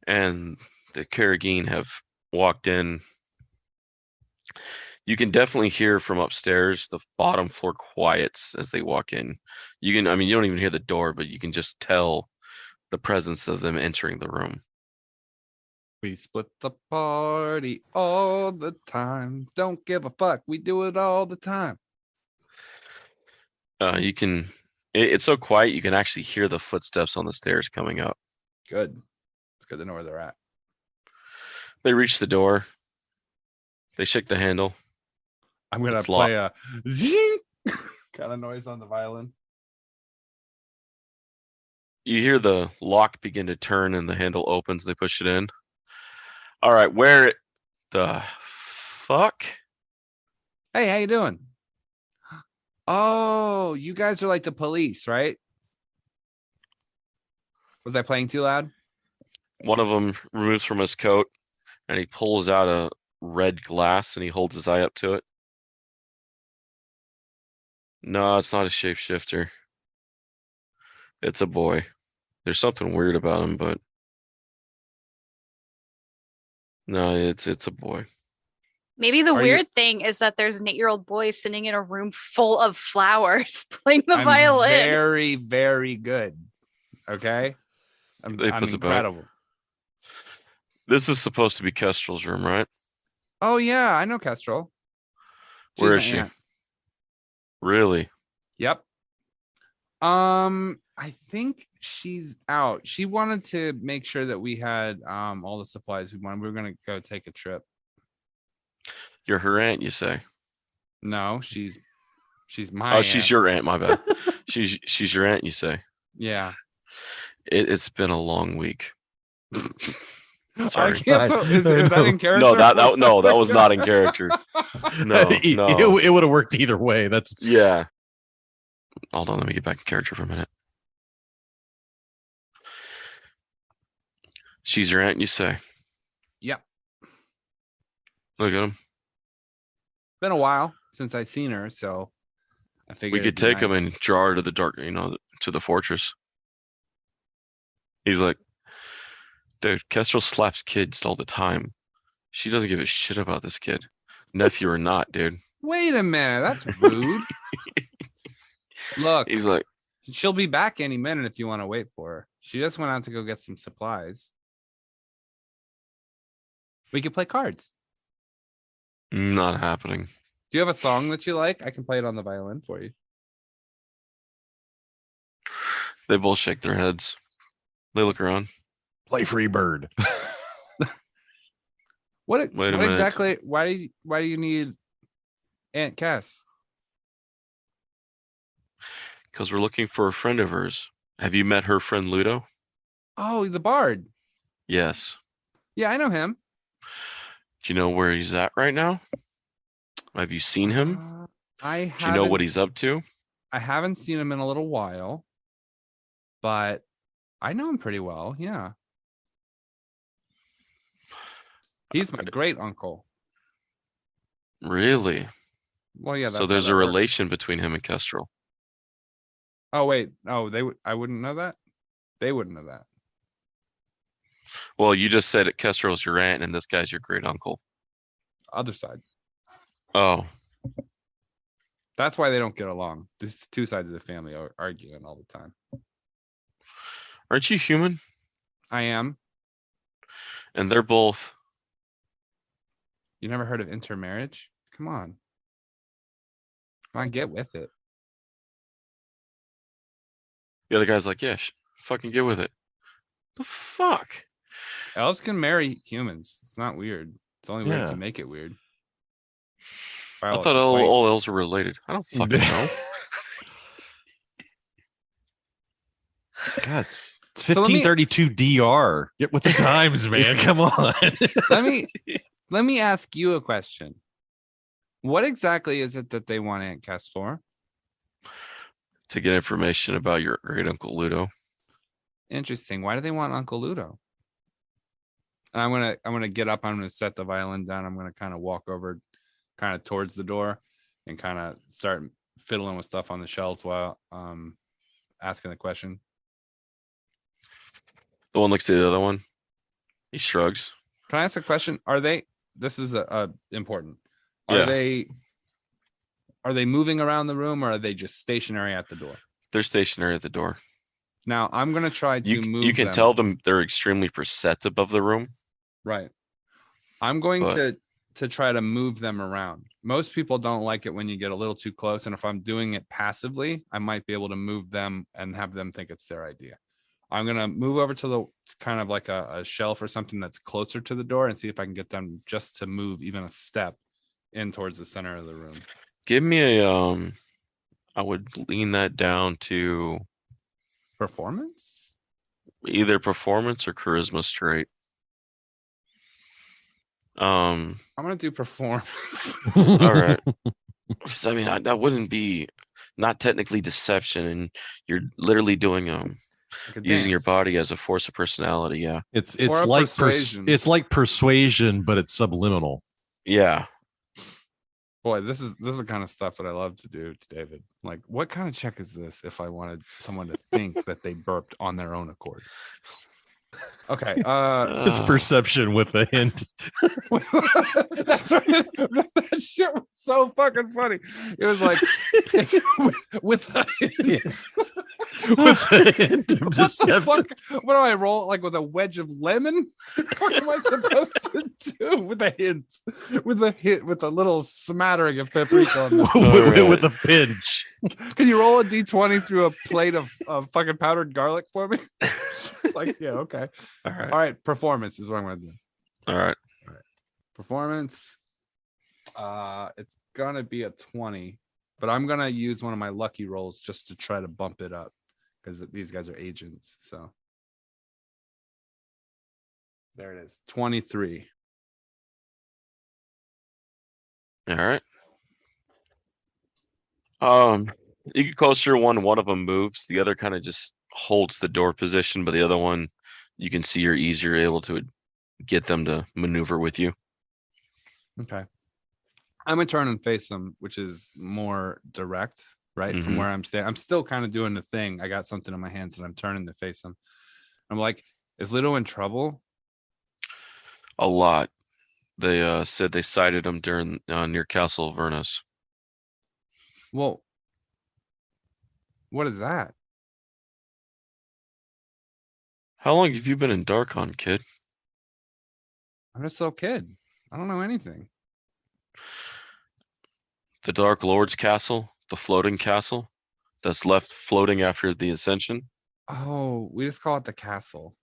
and the Karagine have walked in. You can definitely hear from upstairs, the bottom floor quiets as they walk in. You don't even hear the door, but you can just tell the presence of them entering the room. We split the party all the time. Don't give a fuck. We do it all the time. It's so quiet, you can actually hear the footsteps on the stairs coming up. Good. It's good to know where they're at. They reach the door. They shake the handle. I'm going to play a zing kind of noise on the violin. You hear the lock begin to turn and the handle opens. They push it in. All right, where the fuck? Hey, how you doing? Oh, you guys are like the police, right? Was I playing too loud? One of them removes from his coat and he pulls out a red glass and he holds his eye up to it. No, it's not a shapeshifter. It's a boy. There's something weird about him, but no, it's a boy. Maybe the weird thing is that there's an 8-year-old boy sitting in a room full of flowers playing the violin. Very, very good. Okay? I'm incredible. This is supposed to be Kestrel's room, right? Oh, yeah, I know Kestrel. Where is she? Aunt. Really? Yep. I think she's out. She wanted to make sure that we had all the supplies we wanted. We were gonna go take a trip. You're her aunt, you say? No, she's my aunt. She's your aunt, my bad. she's your aunt, you say? Yeah. It's been a long week. Sorry. Is that in character? No, that was not in character. No. It would have worked either way. Yeah. Hold on, let me get back in character for a minute. She's your aunt, you say? Yep. Look at him. Been a while since I seen her, so I figured we could take him and draw her to the dark, to the fortress. He's like, dude, Kestrel slaps kids all the time. She doesn't give a shit about this kid. Nephew or not, dude. Wait a minute, that's rude. Look, he's like, she'll be back any minute if you want to wait for her. She just went out to go get some supplies. We could play cards. Not happening. Do you have a song that you like? I can play it on the violin for you. They both shake their heads. They look around. Play Free Bird. What exactly? Why do you need Aunt Cass? Because we're looking for a friend of hers. Have you met her friend Ludo? Oh, the bard. Yes. Yeah, I know him. Do you know where he's at right now? Have you seen him? Do you know what he's up to? I haven't seen him in a little while, but I know him pretty well. Yeah. He's my great uncle. Really? Well, yeah. So there's a relation between him and Kestrel. Oh wait, I wouldn't know that. They wouldn't know that. Well, you just said that Kestrel's your aunt and this guy's your great uncle. Other side. Oh, That's why they don't get along. These two sides of the family are arguing all the time. aren't you human? I am. And they're both. You never heard of intermarriage? Come on. Come on, get with it. The other guy's like, yeah, fucking get with it. The fuck? Elves can marry humans. It's not weird. It's only weird if you make it weird. I thought all elves were related. I don't fucking know. God, it's 1532 DR. Get with the times, man. Come on. let me ask you a question. What exactly is it that they want Aunt Cass for? To get information about your great uncle Ludo. Interesting. Why do they want Uncle Ludo? And I'm gonna get up. I'm gonna set the violin down. I'm gonna kind of walk over, kind of towards the door, and kind of start fiddling with stuff on the shelves while asking the question. The one looks at the other one. He shrugs. Can I ask a question? Are they? This is important. Yeah. Are they moving around the room, or are they just stationary at the door? They're stationary at the door. Now I'm gonna try to move. You can tell them they're extremely perceptive of the room. Right. I'm going to try to move them around. Most people don't like it when you get a little too close, and if I'm doing it passively, I might be able to move them and have them think it's their idea. I'm gonna move over to the kind of like a shelf or something that's closer to the door and see if I can get them just to move even a step in towards the center of the room. Give me a I would lean that down to performance, either performance or charisma straight. I'm gonna do performance. All right. I mean, that wouldn't be not technically deception, and you're literally doing using your body as a force of personality. Yeah, it's like persuasion. It's like persuasion, but it's subliminal. Yeah. Boy, this is the kind of stuff that I love to do to David. Like, what kind of check is this if I wanted someone to think that they burped on their own accord? Okay. It's perception with a hint. That shit was so fucking funny. It was like with a hint. Yes. With a hint of deception. What do I roll? Like with a wedge of lemon? What am I supposed to do with a hint? With a little smattering of paprika on with a pinch. Can you roll a d20 through a plate of fucking powdered garlic for me? Like, yeah, okay. All right. Performance is what I'm gonna do. All right. Performance. It's gonna be a 20, but I'm gonna use one of my lucky rolls just to try to bump it up because these guys are agents. So there it is. 23. All right. You get closer one of them moves, the other kind of just holds the door position, but the other one you can see you're easier able to get them to maneuver with you. Okay. I'm gonna turn and face them, which is more direct, right? Mm-hmm. From where I'm standing. I'm still kind of doing the thing. I got something in my hands and I'm turning to face them. I'm like, is Ludo in trouble? A lot. They said they sighted him during near Castle Avernus. Well, what is that? How long have you been in Darkon, kid? I'm just a little kid. I don't know anything. The Dark Lord's castle, the floating castle that's left floating after the ascension. Oh, we just call it the castle.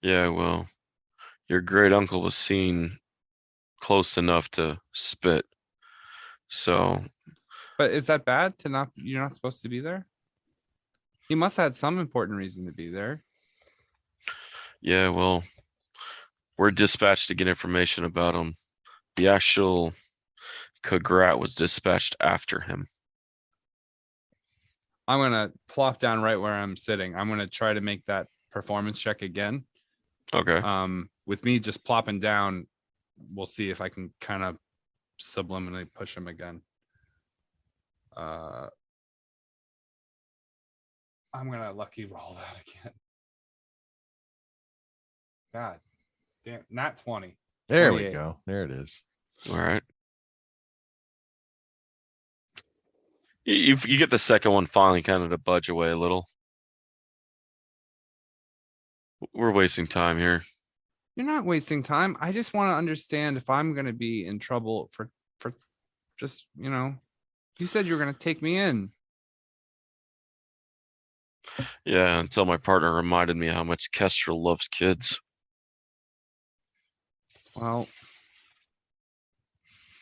Yeah, well, your great uncle was seen close enough to spit. So. But is that bad to you're not supposed to be there? He must have had some important reason to be there. Yeah, well, we're dispatched to get information about him. The actual Kargat was dispatched after him. I'm going to plop down right where I'm sitting. I'm going to try to make that performance check again. Okay. With me just plopping down, we'll see if I can kind of subliminally push him again. I'm going to lucky roll that again. God damn, not 20. There we go. There it is. All right. You get the second one finally kind of to budge away a little. We're wasting time here. You're not wasting time. I just want to understand if I'm going to be in trouble for just, you said you were going to take me in. Yeah, until my partner reminded me how much Kestrel loves kids. Well,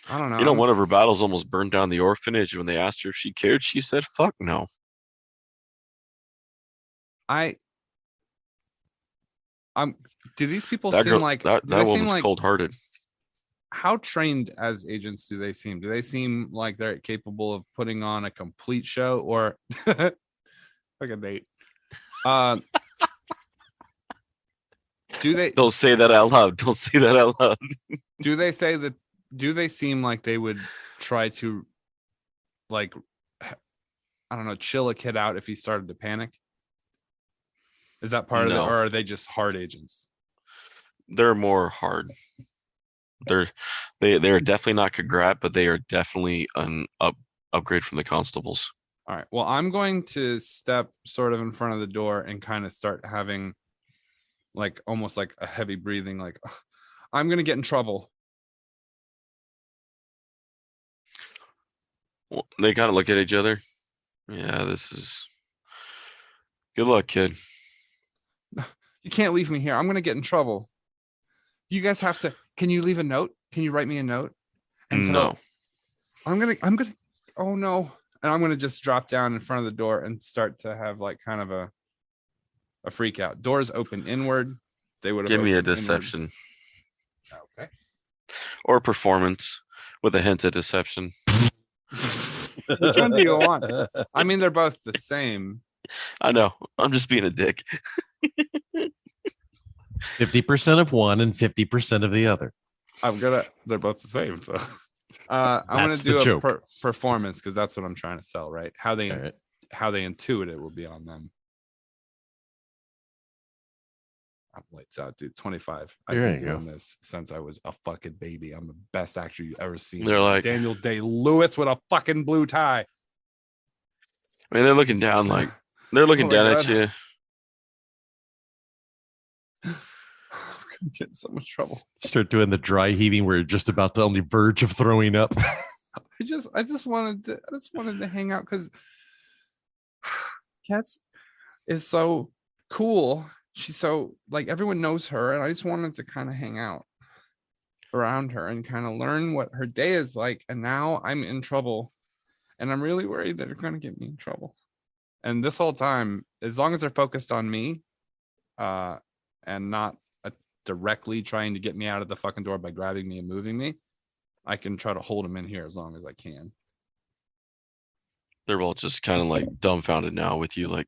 I don't know. One of her battles almost burned down the orphanage. When they asked her if she cared, she said, "Fuck no." Do these people That seem girl, like that do they seem woman's like cold-hearted. how trained as agents do they seem? Do they seem like they're capable of putting on a complete show or like a date? Do they Don't say that out loud. Don't say that out loud. do they seem like they would try to, like, I don't know, chill a kid out if he started to panic? Is that part of it, No. or are they just hard agents? They're more hard. They are definitely not Kargat, but they are definitely an upgrade from the constables. All right. Well, I'm going to step sort of in front of the door and kind of start having like almost like a heavy breathing, like I'm going to get in trouble. Well, they kind of look at each other. Yeah, this is good luck, kid. You can't leave me here. I'm going to get in trouble. You guys have to. Can you leave a note? Can you write me a note? And no. I'm going to, oh no. And I'm going to just drop down in front of the door and start to have like kind of a freak out. Doors open inward. They would have give me a deception. Inward. Okay. Or performance with a hint of deception. Which one do you want? I mean, they're both the same. I know. I'm just being a dick. 50% of one and 50% of the other. They're both the same. So I'm going to do a performance because that's what I'm trying to sell, right? How they intuit it will be on them. I'm lights out, dude. 25. I've been doing this since I was a fucking baby. I'm the best actor you've ever seen. They're like Daniel Day-Lewis with a fucking blue tie. I mean, they're looking down like they're looking down at you. I'm gonna get in so much trouble. Start doing the dry heaving where you're just about on the verge of throwing up. I just wanted to hang out because Cats is so cool. She's so, like, everyone knows her, and I just wanted to kind of hang out around her and kind of learn what her day is like. And now I'm in trouble, and I'm really worried that they're going to get me in trouble. And this whole time, as long as they're focused on me, and not directly trying to get me out of the fucking door by grabbing me and moving me, I can try to hold them in here as long as I can. They're all just kind of like dumbfounded now with you, like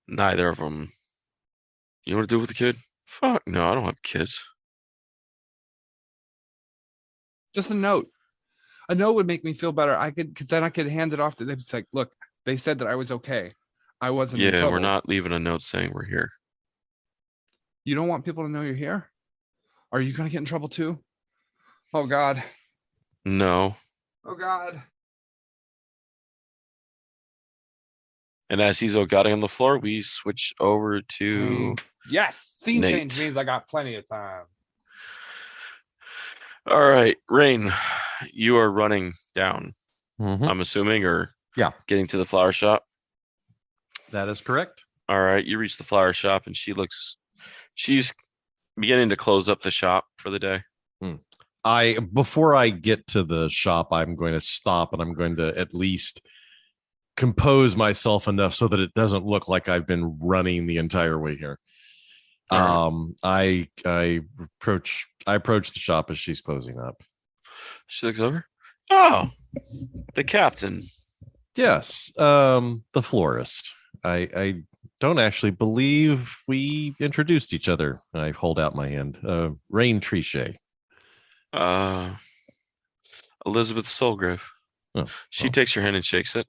neither of them. You know what to do with the kid? Fuck no, I don't have kids. Just a note. A note would make me feel better. Because then I could hand it off to them. It's like, look, they said that I was okay. I wasn't in trouble. We're not leaving a note saying we're here. You don't want people to know you're here? Are you going to get in trouble too? Oh, God. No. Oh, God. And as he's got on the floor, we switch over to yes, scene Nate. Change means I got plenty of time. All right, Rayne, you are running down. Mm-hmm. I'm assuming, or yeah, getting to the flower shop. That is correct. All right, you reach the flower shop, and she's beginning to close up the shop for the day. Before I get to the shop, I'm going to stop, and I'm going to at least compose myself enough so that it doesn't look like I've been running the entire way here. I approach the shop as she's closing up. She looks over. Oh, the captain. Yes, the florist. I don't actually believe we introduced each other. I hold out my hand. Rayne Trichet. Elizabeth Solgrave. She takes your hand and shakes it.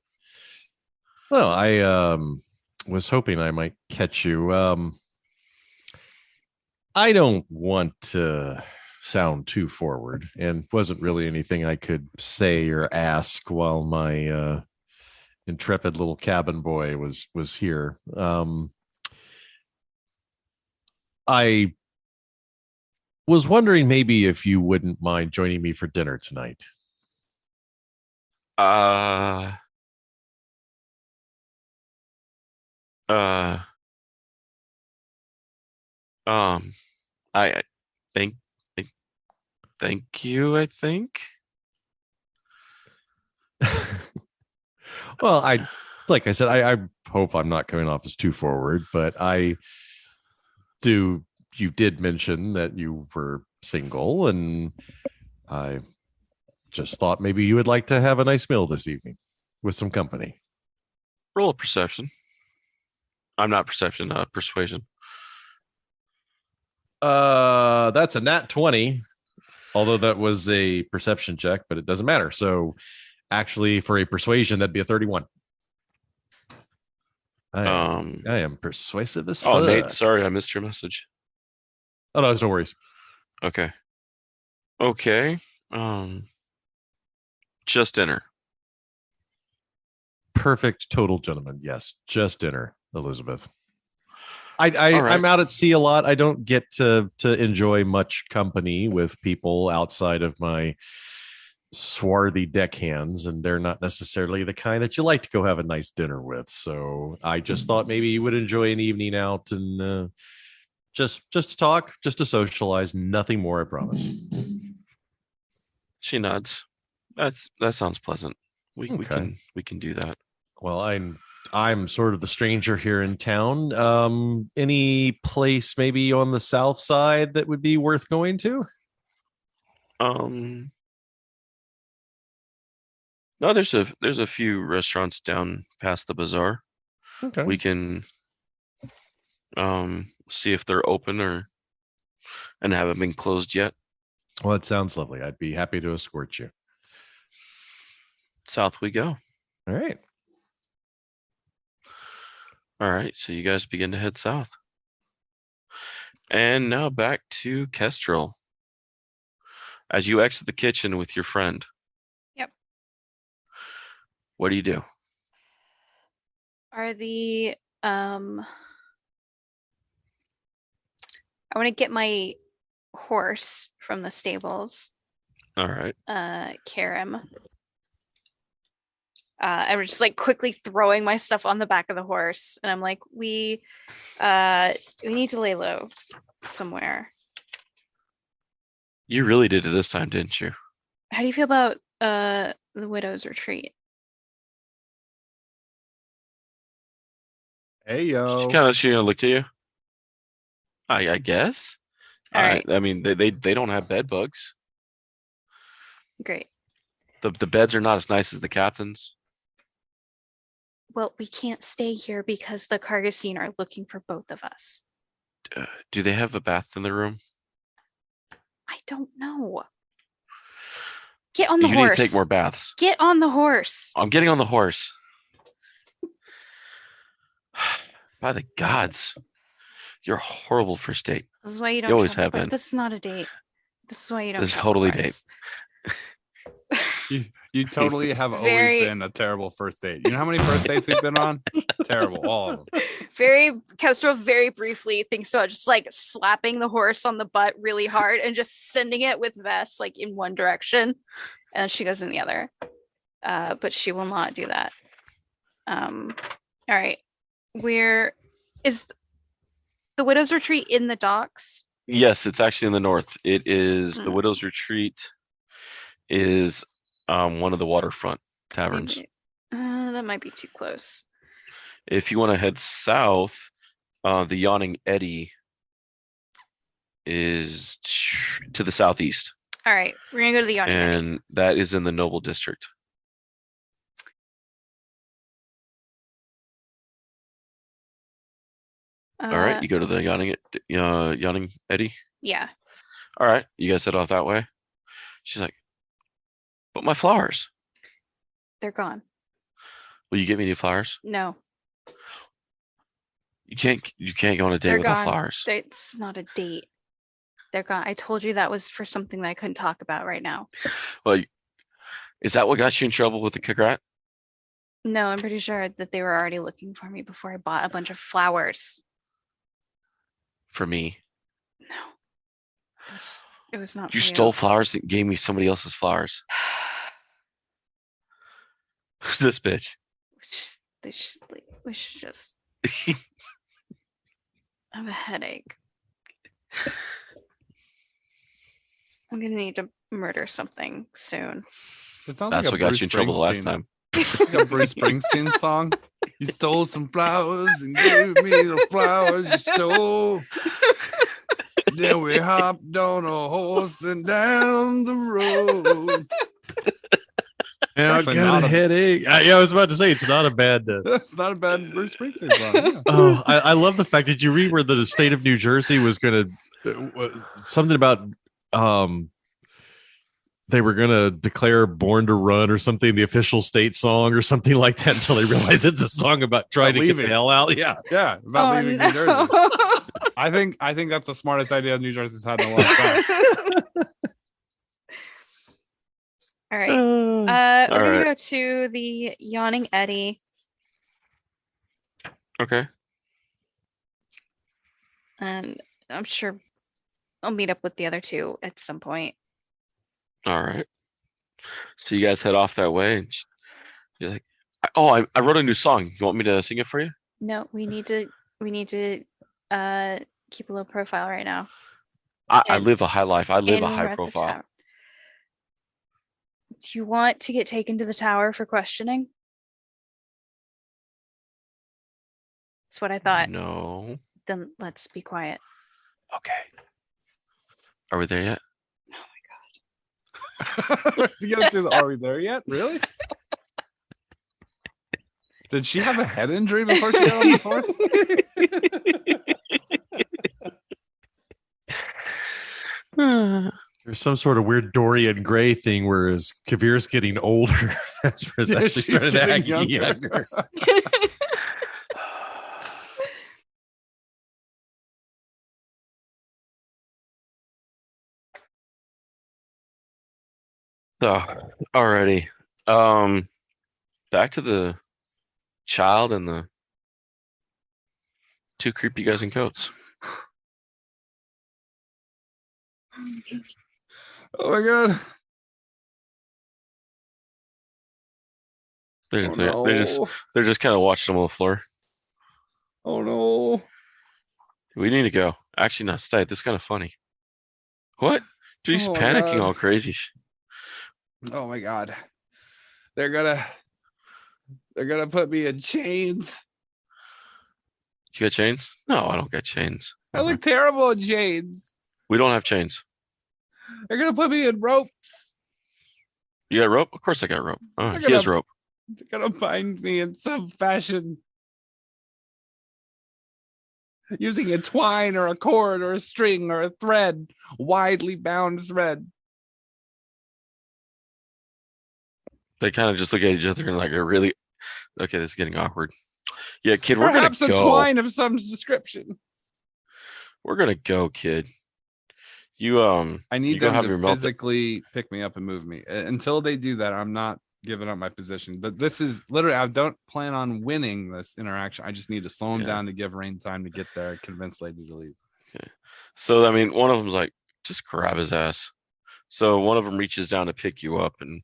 Well, I was hoping I might catch you. I don't want to sound too forward, and wasn't really anything I could say or ask while my intrepid little cabin boy was here. I was wondering maybe if you wouldn't mind joining me for dinner tonight. Uh, uh, um, I think, I- thank you. I think. Well, like I said, I hope I'm not coming off as too forward, but you did mention that you were single, and I just thought maybe you would like to have a nice meal this evening with some company. Roll a perception. I'm not perception. Persuasion. That's a nat 20, although that was a perception check, but it doesn't matter. So actually, for a persuasion, that'd be a 31. I am persuasive as fuck. Oh, Nate, sorry, I missed your message. Oh no, no worries. Okay. Just dinner. Perfect, total gentleman. Yes, just dinner, Elizabeth. Right. I'm out at sea a lot. I don't get to enjoy much company with people outside of my swarthy deckhands, and they're not necessarily the kind that you like to go have a nice dinner with. So I just thought maybe you would enjoy an evening out and just to talk, just to socialize. Nothing more, I promise. She nods. That sounds pleasant. We can do that. Well, I'm sort of the stranger here in town. Any place maybe on the south side that would be worth going to? No, there's a few restaurants down past the bazaar. Okay. We can see if they're open and haven't been closed yet. Well, that sounds lovely. I'd be happy to escort you. South we go. All right. All right, so you guys begin to head south. And now back to Kestrel. As you exit the kitchen with your friend. Yep. What do you do? Are the I want to get my horse from the stables. All right. Karim. I'm just like quickly throwing my stuff on the back of the horse, and I'm like, we need to lay low somewhere. You really did it this time, didn't you? How do you feel about the widow's retreat? Hey yo. She gonna look to you. I guess. All right. I mean, they don't have bed bugs. Great. The beds are not as nice as the captain's. Well, we can't stay here because the Kargat are looking for both of us. Do they have a bath in the room? I don't know. Get on the horse. You need to take more baths. Get on the horse. I'm getting on the horse. By the gods, you're a horrible first date. This is why you don't. You always have been. This is not a date. This is why you don't. This is totally date. You totally have always been a terrible first date. You know how many first dates we've been on? Terrible, all of them. Kestrel very briefly thinks about just like slapping the horse on the butt really hard and just sending it with Vess like in one direction, and she goes in the other. But she will not do that. All right. Where is the Widow's Retreat in the docks? Yes, it's actually in the north. It is the Widow's Retreat is one of the waterfront taverns. That might be too close. If you want to head south, the Yawning Eddy is to the southeast. All right, we're gonna go to the Yawning Eddy. And that is in the Noble District. All right, you go to the Yawning Eddy? Yeah. All right, you guys head off that way. She's like, but my flowers. They're gone. Will you get me new flowers? No. You can't go on a date without flowers. It's not a date. They're gone. I told you that was for something that I couldn't talk about right now. Well, is that what got you in trouble with the Kargat? No, I'm pretty sure that they were already looking for me before I bought a bunch of flowers. For me? No. It was not You for stole flowers and gave me somebody else's flowers. Who's this bitch? We should just... I have a headache. I'm gonna need to murder something soon. It sounds That's like what got you in trouble the last time. Like a Bruce Springsteen song. You stole some flowers and gave me the flowers you stole. Then we hopped on a horse and down the road. Yeah, I got a headache. Yeah, I was about to say it's not a bad. It's not a bad Bruce Springsteen song. Yeah. Oh, I love the fact that you read where the state of New Jersey was going to something about they were going to declare "Born to Run" or something, the official state song or something like that, until they realized it's a song about trying to get the hell out. Yeah, about leaving New Jersey. I think that's the smartest idea New Jersey's had in a long time. All right. We're going to go to the Yawning Eddy. Okay. And I'm sure I'll meet up with the other two at some point. All right. So you guys head off that way. And you're like, I wrote a new song. You want me to sing it for you? No, we need to keep a low profile right now. I live a high life. I live a high profile. Do you want to get taken to the tower for questioning? That's what I thought. No. Then let's be quiet. Okay. Are we there yet? Oh my God. You gotta do the, are we there yet? Really? Did she have a head injury before she got on this horse? There's some sort of weird Dorian Gray thing, whereas Kaeviir's getting older. That's where it's actually started to act younger. So, alrighty. Back to the child and the two creepy guys in coats. Oh my God. They're just kind of watching them on the floor. Oh no. We need to go. Actually, no, stay. This is kind of funny. What? Dude, he's panicking all crazy. Oh my God. They're gonna put me in chains. You got chains? No, I don't got chains. I look terrible in chains. We don't have chains. They're gonna put me in ropes. You got rope? Of course I got rope. Oh, he has rope. They're gonna bind me in some fashion. Using a twine or a cord or a string or a thread. Widely bound thread. They kind of just look at each other and like, okay, this is getting awkward. Yeah, kid, Perhaps we're gonna go. a twine of some description. We're gonna go, kid. I need them to physically pick me up and move me. Until they do that, I'm not giving up my position. But this is literally, I don't plan on winning this interaction. I just need to slow him down to give Rayne time to get there, convince Lady to leave. Okay. So, I mean, one of them's like, just grab his ass. So one of them reaches down to pick you up and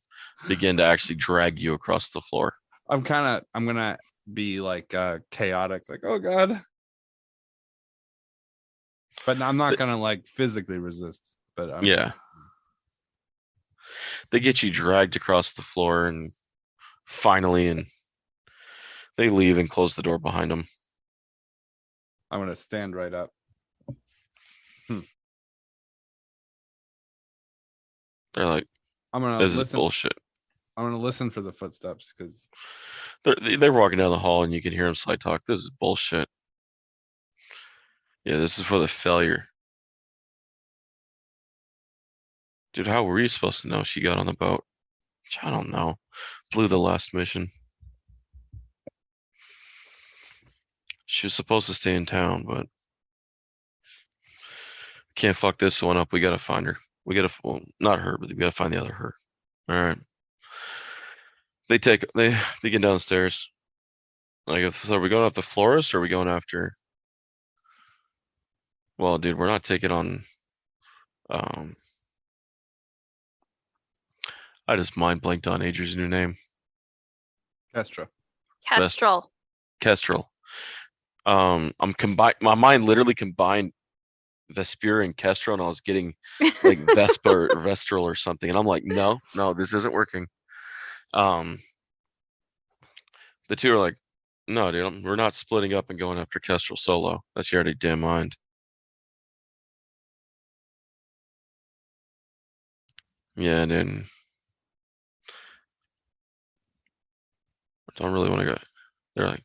begin to actually drag you across the floor. I'm gonna be like chaotic, like, oh God. But I'm not gonna like physically resist. But they get you dragged across the floor and finally they leave and close the door behind them. I'm gonna stand right up. They're like, I'm gonna this listen. Is bullshit. I'm gonna listen for the footsteps because they're walking down the hall and you can hear them side talk. This is bullshit. Yeah, this is for the failure. Dude, how were you supposed to know she got on the boat? I don't know. Blew the last mission. She was supposed to stay in town, but Can't fuck this one up. We gotta find her. We gotta, well, not her, but we gotta find the other her. All right. They begin downstairs. Like, so are we going after the florist or are we going after? Well, dude, we're not taking on. Um, I just mind blanked on Adrian's new name. Kestra. Kestrel. Kestrel. I'm combined. My mind literally combined Vespera and Kestrel, and I was getting like Vespa or Vestral or something, and I'm like, no, this isn't working. The two are like, no, dude, we're not splitting up and going after Kestrel solo. That's your already damn mind. Yeah, and then I don't really want to go. They're like,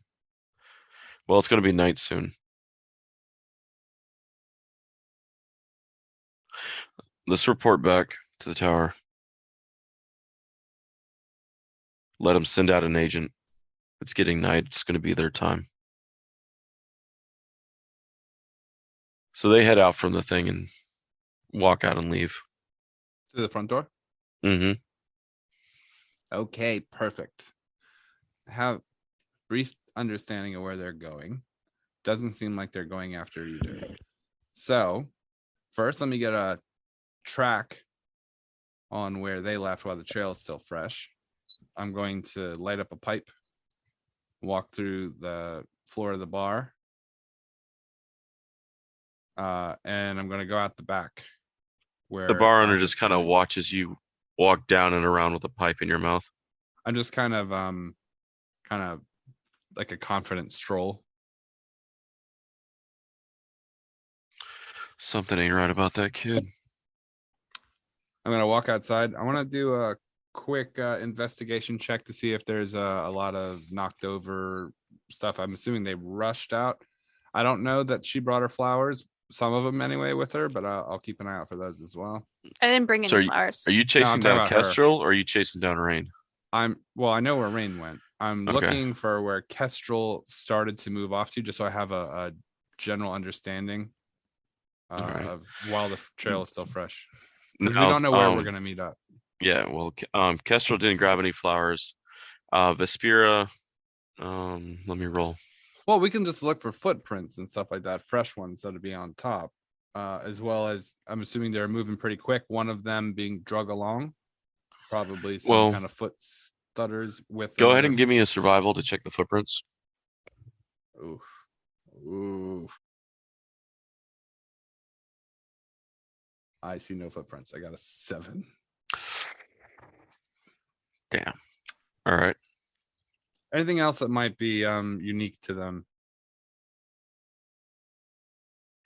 well, it's gonna be night soon. Let's report back to the tower. Let them send out an agent. It's getting night. It's gonna be their time. So they head out from the thing and walk out and leave. To the front door? Mm-hmm. Okay, perfect. I have brief understanding of where they're going. Doesn't seem like they're going after either. So, first, let me get a track on where they left while the trail is still fresh. I'm going to light up a pipe, walk through the floor of the bar, and I'm going to go out the back. Where the bar owner just kind of watches you walk down and around with a pipe in your mouth. I'm just kind of like a confident stroll. Something ain't right about that kid. I'm gonna walk outside. I want to do a quick investigation check to see if there's a lot of knocked over stuff. I'm assuming they rushed out. I don't know that she brought her flowers, some of them anyway, with her, but I'll keep an eye out for those as well. I didn't bring any flowers. Are you chasing down Kestrel or are you chasing down Rayne? I know where Rayne went. I'm looking for where Kestrel started to move off to, just so I have a general understanding of while the trail is still fresh. Because we don't know where we're going to meet up. Yeah, well, Kestrel didn't grab any flowers. Vespera, let me roll. Well, we can just look for footprints and stuff like that, fresh ones that'll be on top, as well as I'm assuming they're moving pretty quick. One of them being drug along, probably some kind of foot stutters with. Go ahead and give me a survival to check the footprints. Oof. I see no footprints. I got a 7. Damn. All right. Anything else that might be unique to them?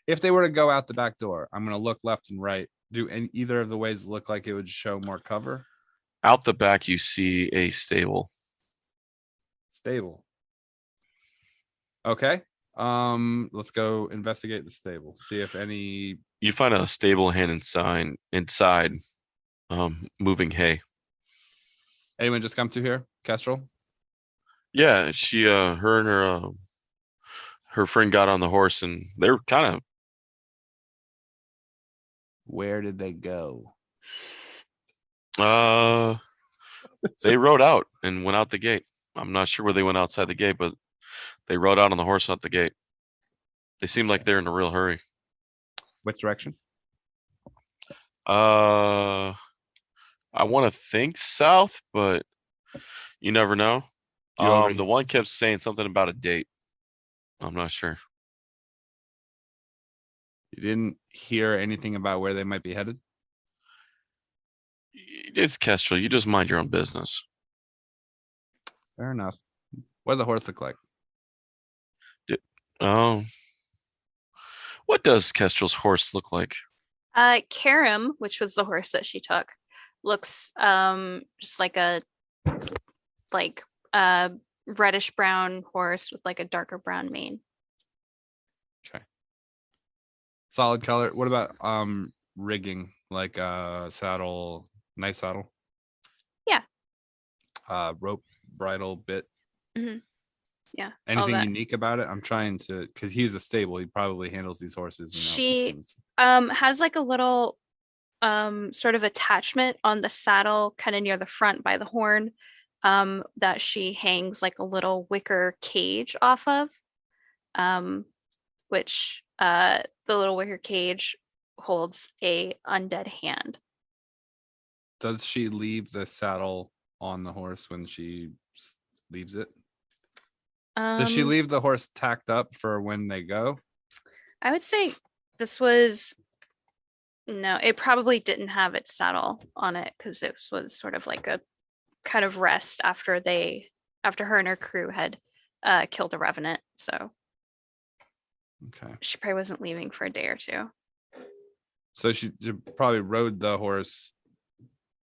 If they were to go out the back door, I'm going to look left and right. Do either of the ways look like it would show more cover? Out the back, you see a stable. Stable. Okay. Let's go investigate the stable. See if any. You find a stable hand inside, moving hay. Anyone just come through here, Kestrel? Yeah, she, her and her friend got on the horse, and they were kind of. Where did they go? They rode out and went out the gate. I'm not sure where they went outside the gate, but they rode out on the horse out the gate. They seemed like they're in a real hurry. Which direction? I want to think south, but you never know. The one kept saying something about a date. I'm not sure. You didn't hear anything about where they might be headed? It's Kestrel. You just mind your own business. Fair enough. What does the horse look like? What does Kestrel's horse look like? Karim, which was the horse that she took, looks just like a reddish brown horse with like a darker brown mane. Okay. Solid color. What about rigging? Like saddle, nice saddle? Yeah. Rope, bridle, bit. Mm-hmm. Yeah. Anything unique about it? I'm trying to, because he's a stable. He probably handles these horses. She has like a little sort of attachment on the saddle, kind of near the front by the horn, that she hangs like a little wicker cage off of, which the little wicker cage holds a undead hand. Does she leave the saddle on the horse when she leaves it? Does she leave the horse tacked up for when they go? I would say this was no, it probably didn't have its saddle on it because it was sort of like a kind of rest after her and her crew had killed a revenant. So okay, she probably wasn't leaving for a day or two. So she probably rode the horse,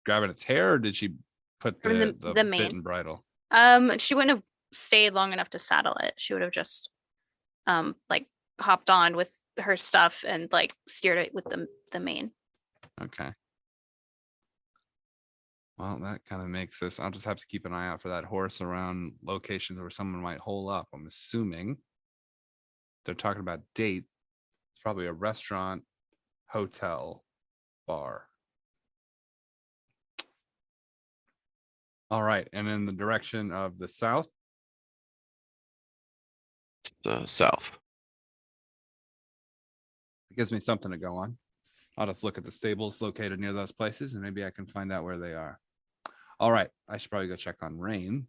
grabbing its hair, or did she put the bit and bridle? She wouldn't have stayed long enough to saddle it. She would have just like hopped on with her stuff and like steered it with the mane. Okay. Well, that kind of makes this. I'll just have to keep an eye out for that horse around locations where someone might hole up. I'm assuming they're talking about date. It's probably a restaurant, hotel, bar. All right. And in the direction of the south? The south. It gives me something to go on. I'll just look at the stables located near those places and maybe I can find out where they are. All right. I should probably go check on Rayne.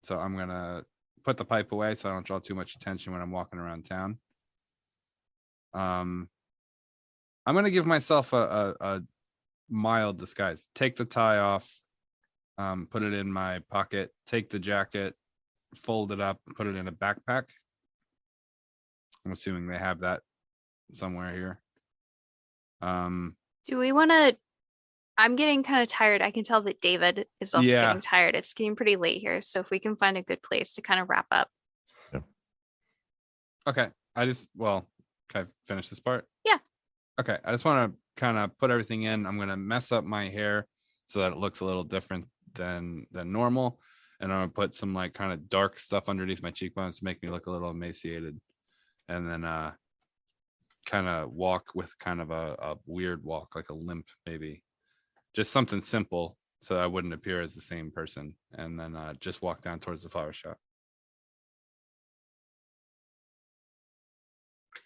So I'm going to put the pipe away so I don't draw too much attention when I'm walking around town. I'm going to give myself a mild disguise. Take the tie off, put it in my pocket, take the jacket, fold it up, put it in a backpack. I'm assuming they have that somewhere here. Do we want to? I'm getting kind of tired. I can tell that David is also getting tired. It's getting pretty late here, so if we can find a good place to kind of wrap up. Yeah. Okay. Can I finish this part? Yeah. Okay. I just want to kind of put everything in. I'm going to mess up my hair so that it looks a little different than normal. And I'm going to put some like kind of dark stuff underneath my cheekbones to make me look a little emaciated. And then kind of walk with kind of a weird walk, like a limp maybe. Just something simple so I wouldn't appear as the same person. And then just walk down towards the flower shop.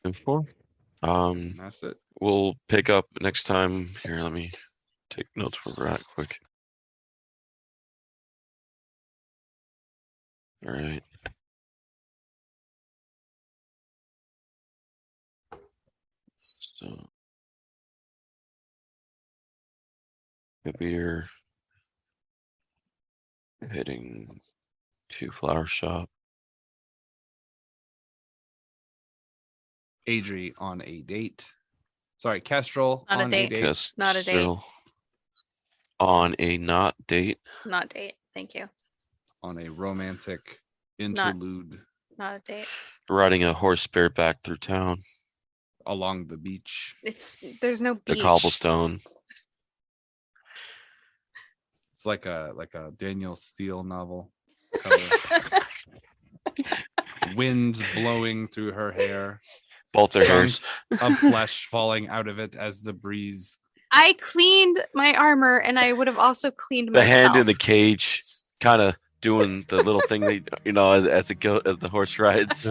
Info. That's it. We'll pick up next time. Here, let me take notes where we're at quick. All right. So, Kaeviir heading to flower shop. Adri on a date. Sorry, Kestrel Not a on date. a date. Not a date. On a not date. Not date. Thank you. On a romantic interlude. Not a date. Riding a horse bareback through town. Along the beach. There's no beach. The cobblestone. It's like a Daniel Steele novel. Wind blowing through her hair. Both their hairs. Of flesh falling out of it as the breeze. I cleaned my armor, and I would have also cleaned the myself. hand in the cage, kind of doing the little thing they, as the horse rides.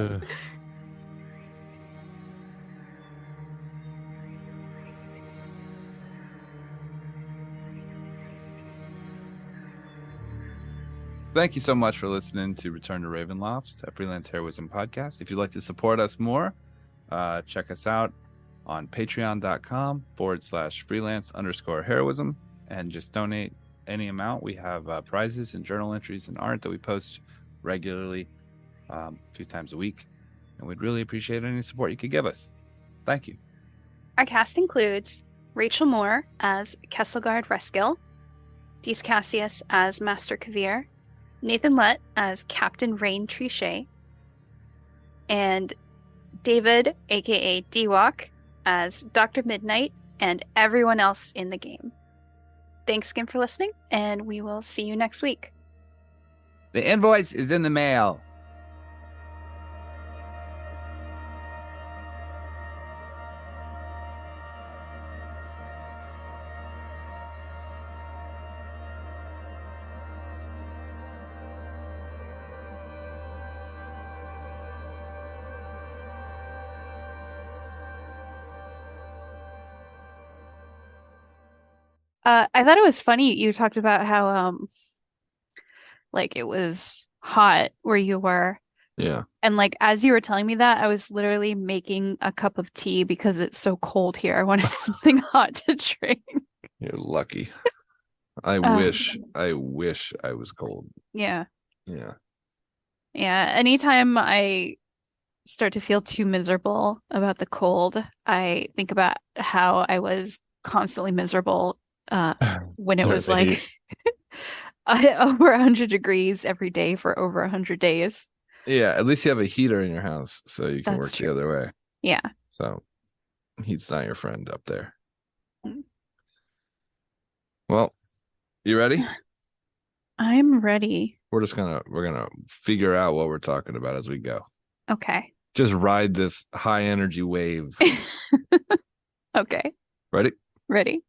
Thank you so much for listening to Return to Ravenloft, a Freelance Heroism podcast. If you'd like to support us more, check us out on patreon.com/freelance_heroism and just donate any amount. We have prizes and journal entries and art that we post regularly a few times a week. And we'd really appreciate any support you could give us. Thank you. Our cast includes Rachel Moore as Kesselgard Reskill, Dees Cassius as Master Kaeviir, Nathan Lett as Captain Rayne Trichet, and David, aka Dewok, as Dr. Midnight, and everyone else in the game. Thanks again for listening, and we will see you next week. The invoice is in the mail. I thought it was funny you talked about how like it was hot where you were. Yeah. And like as you were telling me that, I was literally making a cup of tea because it's so cold here. I wanted something hot to drink. You're lucky. I wish I was cold. Yeah. Yeah. Yeah. Anytime I start to feel too miserable about the cold, I think about how I was constantly miserable when it was like over 100 degrees every day for over 100 days. Yeah, at least you have a heater in your house, so you can work the other way. Yeah. So heat's not your friend up there. Mm. Well, you ready? I'm ready. We're gonna figure out what we're talking about as we go. Okay. Just ride this high energy wave. Okay. Ready? Ready.